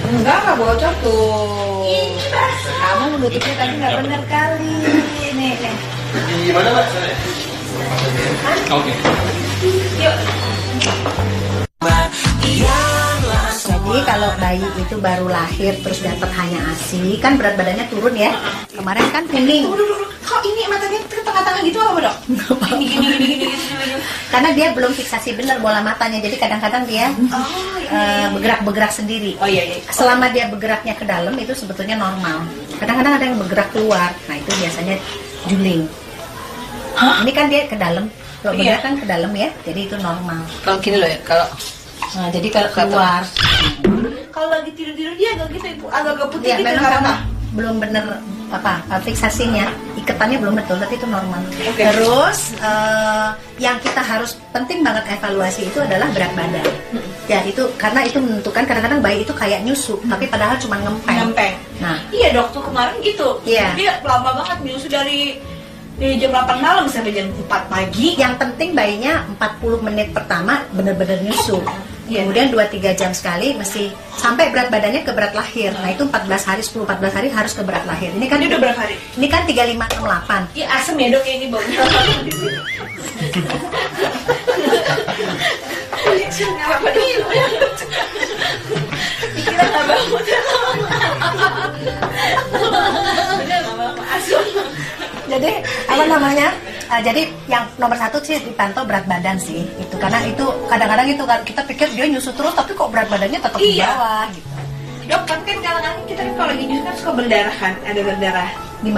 Enggak bocor tuh. Ini basah. Kamu menutupnya tadi nggak benar kali. Nih. Di mana Mbak? Oke. Yuk. Jadi kalau bayi itu baru lahir terus dapat hanya ASI, kan berat badannya turun ya. Kemarin kan kuning. Kok ini matanya ke tengah-tengah gitu apa dok? Gini. Karena dia belum fiksasi benar bola matanya, jadi kadang-kadang dia bergerak-bergerak sendiri. Oh iya. Selama dia bergeraknya ke dalam itu sebetulnya normal. Kadang-kadang ada yang bergerak keluar, nah itu biasanya juling. Ini kan dia ke dalam, kalau bergerak kan ke dalam ya, jadi itu normal. Kalau gini loh ya, kalau Nah, jadi kalau keluar, kalau lagi tidur dia agak gitu ibu, agak putih ya gitu. memang karena belum bener fiksasinya, ikatannya belum betul, tapi itu normal. Okay. Terus yang kita harus penting banget evaluasi itu adalah berat badan. Ya itu karena itu menentukan, kadang-kadang bayi itu kayak nyusu, tapi padahal cuma ngempeng. Nah, iya dok, tuh kemarin gitu. Iya. Dia lama banget nyusu dari jam 8 malam sampai jam 4 pagi. Yang penting bayinya 40 menit pertama bener-bener nyusu. Kemudian 2-3 jam sekali mesti sampai berat badannya ke berat lahir. Nah itu 14 hari, 10-14 hari harus ke berat lahir. Ini kan Ini udah berapa hari? Ini kan 3568. Iya asem ya dok, ini baunya. Apa nih? Pikiran nggak bangun. Jadi apa namanya? Jadi yang nomor satu sih dipantau berat badan sih, itu karena itu kadang-kadang itu kan kita pikir dia nyusu terus tapi kok berat badannya tetap di bawah gitu. Dok, tapi kan kadang-kadang kita kan kalau lagi nyusu kan suka berdarah kan, ada berdarah. Di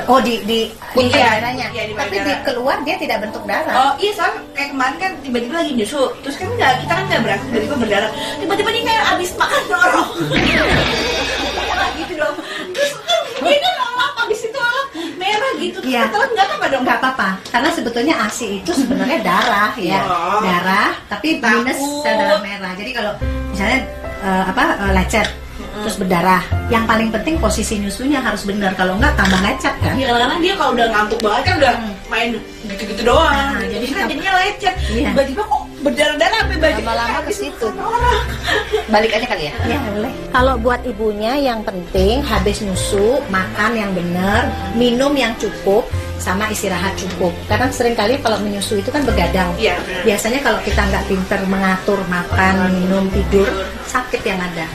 daerahnya. Iya, di tapi di darah. keluar dia tidak bentuk darah. Oh iya, soalnya kayak kemarin kan tiba-tiba lagi nyusu, terus kan kita kan nggak berasa tiba-tiba berdarah, tiba-tiba dia kayak abis makan dorong. Gitu dong. Terus dia kan lap abis itu lap merah gitu. Terus Iya. setelah nggak apa dong? Nggak apa-apa, karena sebetulnya ASI itu sebenarnya darah ya, darah tapi minus sel darah merah. Jadi kalau misalnya lecet terus berdarah, yang paling penting posisi nyusunya harus benar, kalau nggak tambah lecet kan. Iya, kadang-kadang dia kalau udah ngantuk banget kan udah main gitu-gitu doang. Nah, jadi jadi kan jadinya lecet. Iya. Tiba-tiba kok berdarah-darah sampai baju. Lama-lama ke situ. Balik aja kali ya. Ya boleh. Kalau buat ibunya yang penting habis nyusu makan yang benar, minum yang cukup, sama istirahat cukup. Karena seringkali kalau menyusui itu kan begadang. Iya. Biasanya kalau kita nggak pinter mengatur makan, minum, tidur, sakit yang ada.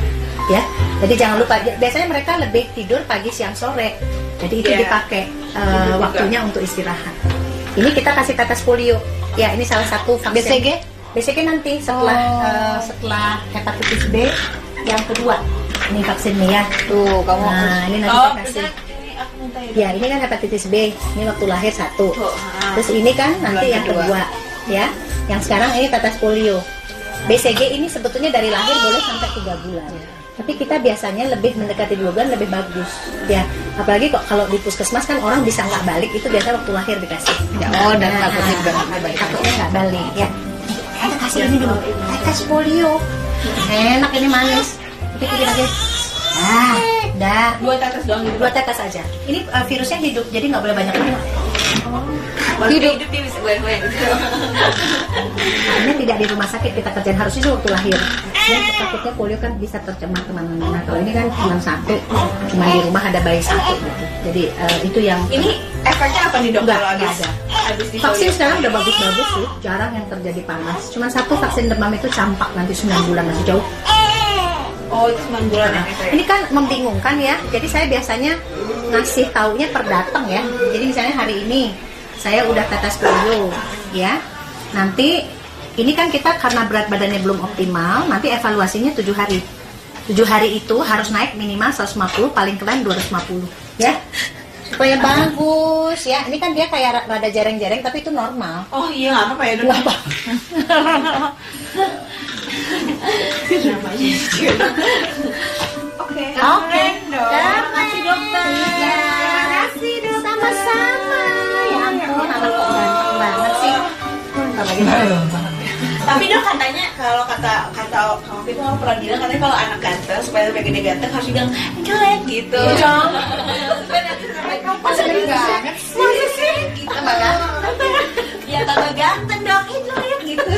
Ya, jadi jangan lupa. Biasanya mereka lebih tidur pagi, siang, sore. Jadi itu Iya. dipakai waktunya untuk istirahat. Ini kita kasih tetes polio. Ya, ini salah satu vaksin. BCG nanti setelah hepatitis B yang kedua. Ini vaksinnya ya. Tuh, kamu Nah, ini nanti kita kasih. Ya, ini kan hepatitis B. Ini waktu lahir 1. Terus ini kan nanti yang kedua, ya. Yang sekarang ini tetes polio. BCG ini sebetulnya dari lahir boleh sampai 3 bulan. Tapi kita biasanya lebih mendekati 2 bulan lebih bagus. Ya, apalagi kok kalau di puskesmas kan orang bisa nggak balik, itu biasa waktu lahir dikasih. Oh, dan takutnya nggak balik. Takutnya nggak balik ya. Kita kasih ini dulu. Kita kasih polio. Enak ini manis. Pikir lagi. Nah, dah. 2 tetes doang gitu. 2 tetes aja. Ini virusnya hidup, jadi nggak boleh banyak minum. Hidup dia bisa goyang-goyang gitu. Ini tidak di rumah sakit kita kerjain, harusnya sih waktu lahir. Ya, takutnya polio kan bisa tercemar kemana-mana. Kalau ini kan cuma 1, cuma di rumah ada bayi 1 gitu. Jadi itu yang Ini efeknya apa nih dok? Nggak kalau ada. habis di Vaksin polio? sekarang udah bagus-bagus sih, jarang yang terjadi panas. Cuma 1 vaksin demam itu campak nanti 9 bulan masih jauh. Oh, itu 9 bulan ya? Ini kan membingungkan ya. Jadi saya biasanya ngasih taunya per datang ya. Jadi misalnya hari ini saya udah tetes polio ya. Nanti ini kan kita karena berat badannya belum optimal, nanti evaluasinya 7 hari. 7 hari itu harus naik minimal 150, paling keren 250 ya. Supaya bagus ya. Ini kan dia kayak rada jareng-jareng tapi itu normal. Oh iya, nggak apa-apa ya dok? Nggak apa. Oke. Oke. Terima kasih dokter. Terima kasih dok. Sama-sama. Ya ampun, anak kok ganteng banget sih. Tapi dok katanya kalau kata waktu itu orang pernah bilang katanya kalau anak ganteng supaya lebih gede ganteng harus bilang jelek gitu. Supaya nanti sampai kapan sih banget sih? Masa sih? Gitu malah. Ya tambah ganteng dok, jelek gitu.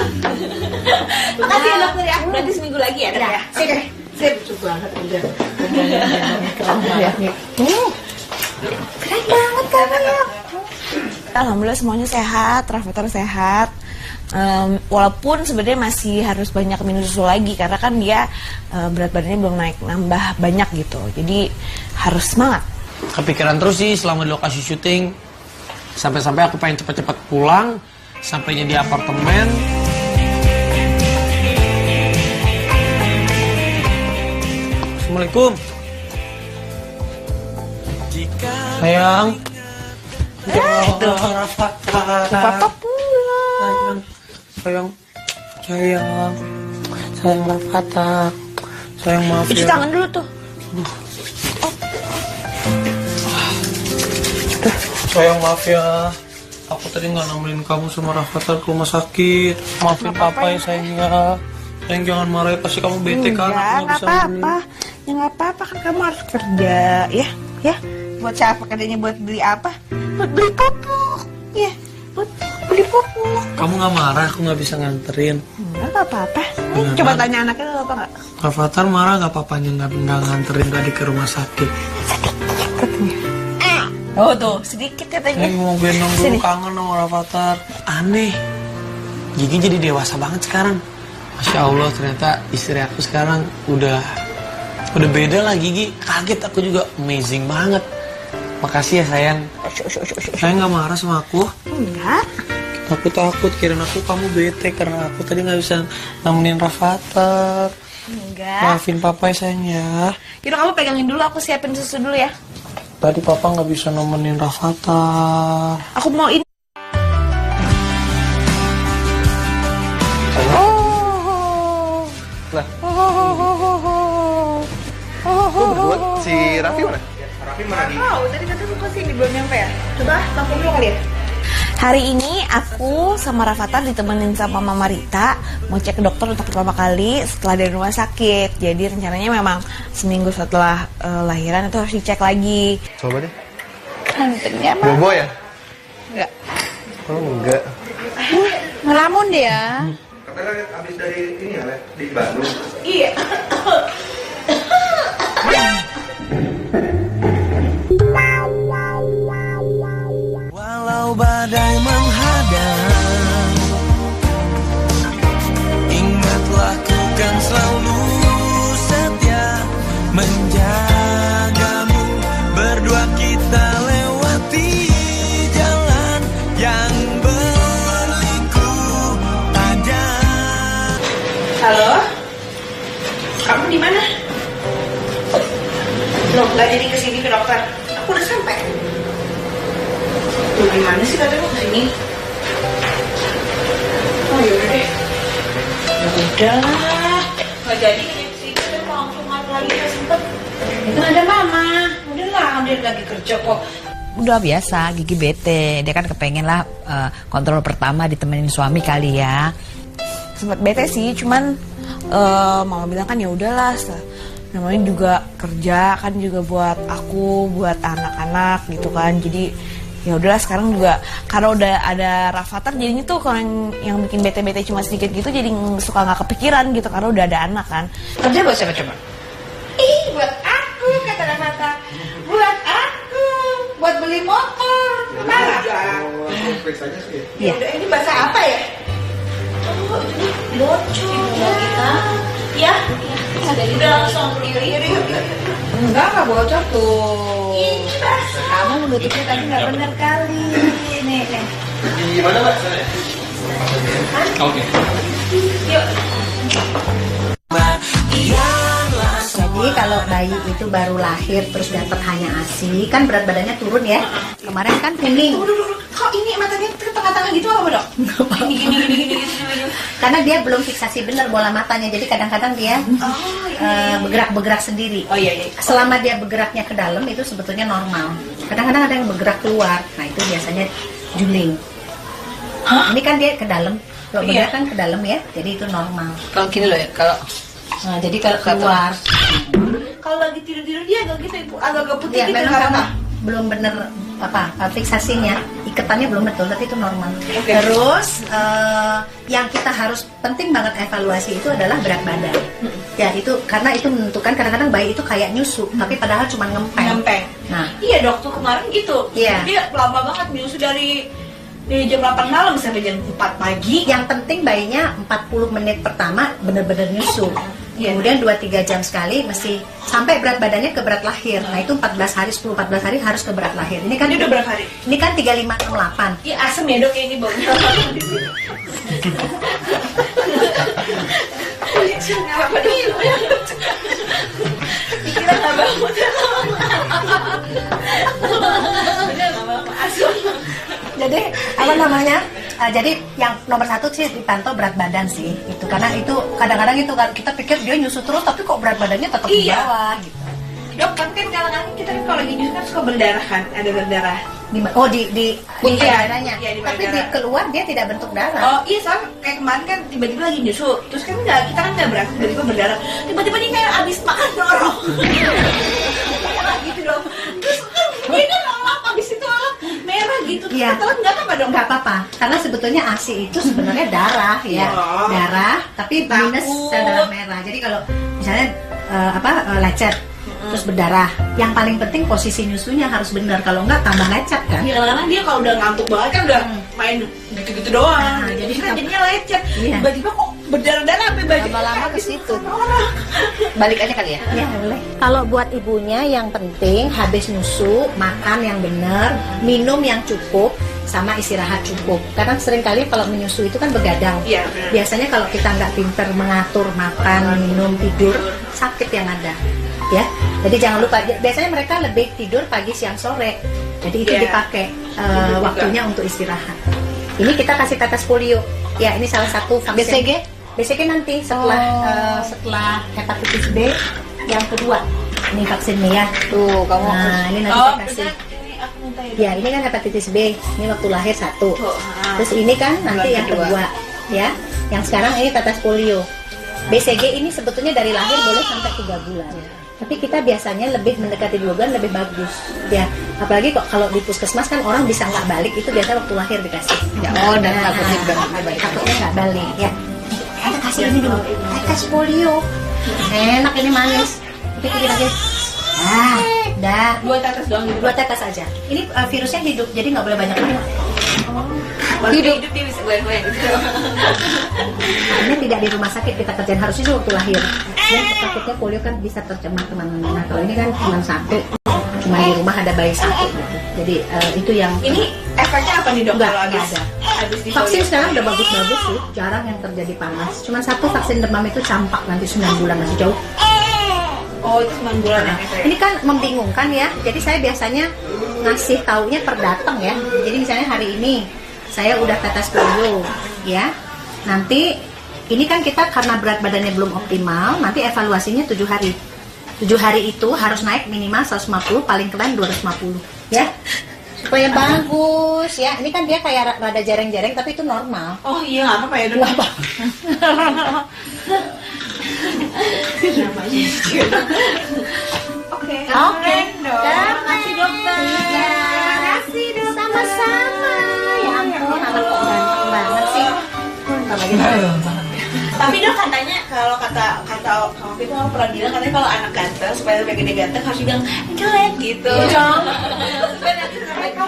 Makasih ya dokter ya. Berarti seminggu lagi ya dok ya. Oke. Saya lucu banget udah. Keren banget kamu ya. Alhamdulillah semuanya sehat, Rafathar sehat. Walaupun sebenarnya masih harus banyak minum susu lagi karena kan dia berat badannya belum naik nambah banyak gitu. Jadi harus semangat. Kepikiran terus sih selama di lokasi syuting. Sampai-sampai aku pengen cepet-cepet pulang. Sampainya di apartemen. Assalamualaikum. Sayang. Ya, Rafathar. Papa pulang. Sayang. Sayang Rafathar. Sayang maaf Cuci ya. tangan dulu tuh. Sayang maaf ya. Aku tadi nggak nemenin kamu sama Rafathar ke rumah sakit. Maafin papa ya sayang ya. Sayang jangan marah ya, pasti kamu bete kan. Aku nggak bisa apa-apa. Ya nggak apa-apa kan kamu harus kerja ya. Ya. Buat siapa kerjanya, buat beli apa? Buat beli popok. Ya. Buat beli popok. Kamu nggak marah, aku nggak bisa nganterin. Enggak apa-apa. Nih, coba tanya anaknya nggak apa nggak? Rafathar marah nggak papanya nggak nganterin tadi ke rumah sakit? Oh tuh, sedikit katanya. Saya mau gendong dulu, kangen sama Rafathar. Aneh, Gigi jadi dewasa banget sekarang. Masya Allah, ternyata istri aku sekarang udah beda lah Gigi. Kaget aku juga, amazing banget. Makasih ya sayang. Saya nggak marah sama aku. Enggak. Aku takut, kirain aku kamu bete karena aku tadi nggak bisa nemenin Rafathar. Enggak. Maafin papa ya sayang ya. Yaudah kamu pegangin dulu, aku siapin susu dulu ya. Tadi papa nggak bisa nemenin Rafathar. Aku mau ini. Lah. Kok berdua? Si Raffi mana? Raffi mana di? Oh, tadi katanya mau kesini belum nyampe ya? Coba telepon dulu kali ya. Hari ini aku sama Rafathar ditemenin sama Mama Rita mau cek ke dokter untuk pertama kali setelah dari rumah sakit. Jadi rencananya memang seminggu setelah lahiran itu harus dicek lagi. Coba deh. Gantengnya mah. Bobo ya? Enggak. Oh enggak. Ngelamun dia. Katanya abis dari ini ya, di Bandung. Iya. Walau badai menghadang, ingatlah ku kan selalu setia menjagamu. Berdua kita lewati jalan yang berliku tajam. Halo? Kamu di mana? Loh, nggak jadi kesini ke dokter. Aku udah sampai. Tuh, gimana sih katanya mau kesini? Oh, yaudah deh. Ya udah. Nggak jadi kesini, kita mau langsung lagi. Itu ada mama. Udahlah, dia lagi kerja kok. Udah biasa, Gigi bete. Dia kan kepengen lah kontrol pertama ditemenin suami kali ya. Sempat bete sih, cuman mama bilang kan ya udahlah, namanya juga kerja kan juga buat aku, buat anak-anak gitu kan. Jadi ya udahlah sekarang juga karena udah ada Rafathar jadinya tuh kalau yang bikin bete-bete cuma sedikit gitu jadi suka nggak kepikiran gitu karena udah ada anak kan. Kerja buat siapa coba? Buat aku kata Rafathar. Buat aku, buat beli motor. Marah. Iya. Ini bahasa apa ya? Oh, ini bocor kita. Ya. Udah langsung yuk. Enggak bocor tuh. Ini bahasa. Kamu menutupnya tadi nggak benar kali. Nih. Di mana Mbak? Oke. Yuk. Jadi kalau bayi itu baru lahir terus dapat hanya ASI, kan berat badannya turun ya. Kemarin kan kuning. Kok ini matanya ke tengah-tengah gitu apa dok? Gini. Karena dia belum fiksasi benar bola matanya, jadi kadang-kadang dia bergerak-bergerak sendiri. Oh iya. Selama dia bergeraknya ke dalam itu sebetulnya normal. Kadang-kadang ada yang bergerak keluar, nah itu biasanya juling. Ini kan dia ke dalam, kalau bergerak kan ke dalam ya, jadi itu normal. Kalau gini loh ya, kalau nah, jadi kalau keluar, kalau lagi tidur dia agak gitu ibu, agak putih ya, gitu memang karena karena belum bener fiksasinya, iketannya belum betul, tapi itu normal. Terus yang kita harus penting banget evaluasi itu adalah berat badan. Ya itu karena itu menentukan, kadang-kadang bayi itu kayak nyusu, tapi padahal cuma ngempeng. Nah, iya dok, tuh kemarin gitu. Iya. Dia lama banget nyusu dari jam 8 malam sampai jam 4 pagi. Yang penting bayinya 40 menit pertama bener-bener nyusu. Kemudian 2-3 jam sekali mesti sampai berat badannya ke berat lahir. Nah itu 14 hari, 10-14 hari harus ke berat lahir. Ini kan Ini udah berapa hari? Ini kan 3568. Iya asem ya dok, ini baunya. Apa nih? Pikiran gak bangun. Jadi apa namanya? Jadi yang nomor 1 sih dipantau berat badan sih, itu karena itu kadang-kadang itu kan kita pikir dia nyusu terus tapi kok berat badannya tetap di bawah gitu. Dok, kan kadang-kadang kita kan kalau lagi nyusu kan suka berdarah kan, ada berdarah. Di daerahnya. Iya, di tapi di darah. keluar dia tidak bentuk darah. Oh iya, sama kayak kemarin kan tiba-tiba lagi nyusu, terus kan kita kan nggak berasa tiba-tiba berdarah, tiba-tiba dia kayak abis makan dorong. Gitu dong. Terus dia kan lap abis itu lap merah gitu. Terus Iya. telan nggak apa dong? Nggak apa-apa, karena sebetulnya ASI itu sebenarnya darah ya, darah tapi minus sel darah merah. Jadi kalau misalnya lecet terus berdarah, yang paling penting posisi nyusunya harus benar, kalau nggak tambah lecet kan. Iya, kadang-kadang dia kalau udah ngantuk banget kan udah main gitu-gitu doang. Nah, jadi jadi kan jadinya lecet. Iya. Tiba-tiba kok berdarah-darah sampai baju. Lama-lama ke situ. Balik aja kali ya. Ya boleh. Kalau buat ibunya yang penting habis nyusu makan yang benar, minum yang cukup, sama istirahat cukup. Karena seringkali kalau menyusui itu kan begadang. Iya. Biasanya kalau kita nggak pinter mengatur makan, minum, tidur, sakit yang ada. Ya, jadi jangan lupa. Biasanya mereka lebih tidur pagi, siang, sore. Jadi itu Iya. dipakai waktunya untuk istirahat. Ini kita kasih tetes polio. Ya, ini salah satu vaksin. BCG nanti setelah hepatitis B yang kedua. Ini vaksinnya ya. Tuh, kamu. Nah, ini nanti saya kasih. Ya, ini kan hepatitis B. Ini waktu lahir 1. Terus ini kan nanti yang kedua, ya. Yang sekarang ini tetes polio. BCG ini sebetulnya dari lahir boleh sampai 3 bulan. Tapi kita biasanya lebih mendekati 2 bulan lebih bagus. Ya, apalagi kok kalau di puskesmas kan orang bisa nggak balik, itu biasa waktu lahir dikasih. Ya, dan takutnya nggak balik. Ya, kita kasih ini dulu. Tetes polio. Enak ini manis. Pikir lagi. Dah. 2 tetes doang gitu. 2 tetes aja. Ini virusnya hidup, jadi nggak boleh banyak minum. Hidup dia bisa goyang-goyang gitu. Ini tidak di rumah sakit kita kerjain, harusnya itu waktu lahir. Ya, takutnya polio kan bisa tercemar kemana-mana. Kalau ini kan cuma 1, cuma di rumah ada bayi 1 gitu. Jadi itu yang Ini efeknya apa nih dok? Nggak Kalau habis ada. habis di Vaksin sekarang udah bagus-bagus sih, jarang yang terjadi panas. Cuma 1 vaksin demam itu campak nanti 9 bulan masih jauh. Oh itu 9 bulan ya efeknya. Ini kan membingungkan ya. Jadi saya biasanya ngasih taunya per datang ya. Jadi misalnya hari ini saya udah tetes polio ya. Nanti ini kan kita karena berat badannya belum optimal, nanti evaluasinya 7 hari. 7 hari itu harus naik minimal 150, paling keren 250 ya. Supaya bagus ya. Ini kan dia kayak rada jarang-jarang tapi itu normal. Oh iya, nggak apa-apa ya dulu. Apa? Oke. Oke. Terima kasih dokter. Terima kasih dok. Sama-sama. Ya ampun, anak kok ganteng banget sih. Tapi dok katanya kalau kata waktu itu pernah bilang katanya kalau anak ganteng supaya lebih gede ganteng harus bilang jelek gitu.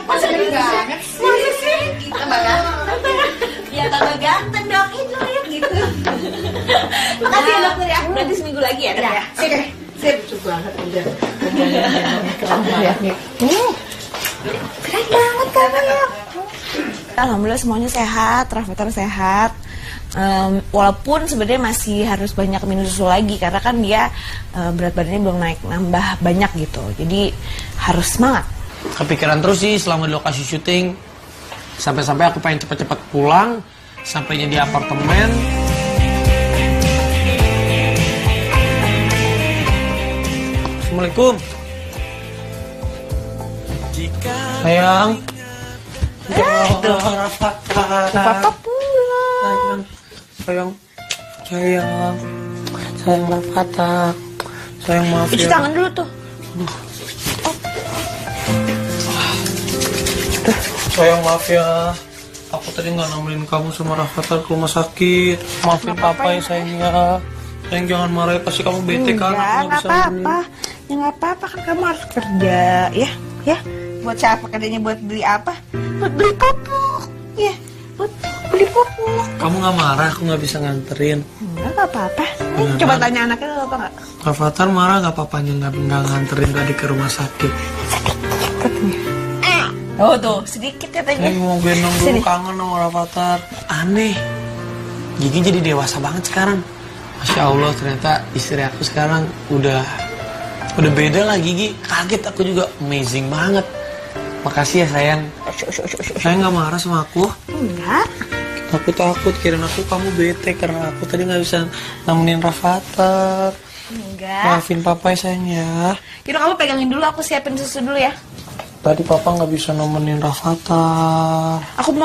Masa banget sih? Masa sih? Gitu malah. Ya tambah ganteng dok, jelek gitu. Makasih ya dokter ya. Berarti seminggu lagi ya dok ya. Oke. Sip, lucu banget udah. Keren banget. Keren banget kamu ya. Alhamdulillah semuanya sehat, Rafathar sehat. Walaupun sebenarnya masih harus banyak minum susu lagi karena kan dia berat badannya belum naik nambah banyak gitu. Jadi harus semangat. Kepikiran terus sih selama di lokasi syuting. Sampai-sampai aku pengen cepet-cepet pulang. Sampainya di apartemen. Assalamualaikum. Sayang. Papa pulang. Sayang. Sayang Rafathar. Sayang maaf Cuci ya. tangan dulu tuh. Sayang maaf ya. Aku tadi nggak nemenin kamu sama Rafathar ke rumah sakit. Maafin papa ya sayangnya. Sayang jangan marah ya, pasti kamu bete kan. Aku Nggak apa-apa. Ya nggak apa-apa kan kamu harus kerja ya. Ya. Buat siapa kerjanya, buat beli apa? Buat beli popok. Ya. Buat beli popok. Kamu nggak marah? Aku nggak bisa nganterin. Nggak apa-apa. Coba tanya anaknya apa nggak? Rafathar marah nggak papanya nggak nganterin tadi ke rumah sakit? Oh tuh sedikit katanya. Saya mau gendong dulu, kangen sama Rafathar. Aneh. Gigi jadi dewasa banget sekarang. Masya Allah, ternyata istri aku sekarang udah beda lah Gigi. Kaget aku juga, amazing banget. Makasih ya sayang. Saya nggak marah sama aku. Enggak. Aku takut, kirain aku kamu bete karena aku tadi nggak bisa nemenin Rafathar. Enggak. Maafin papa ya sayang ya. Yaudah kamu pegangin dulu, aku siapin susu dulu ya. Tadi papa nggak bisa nemenin Rafathar. Aku mau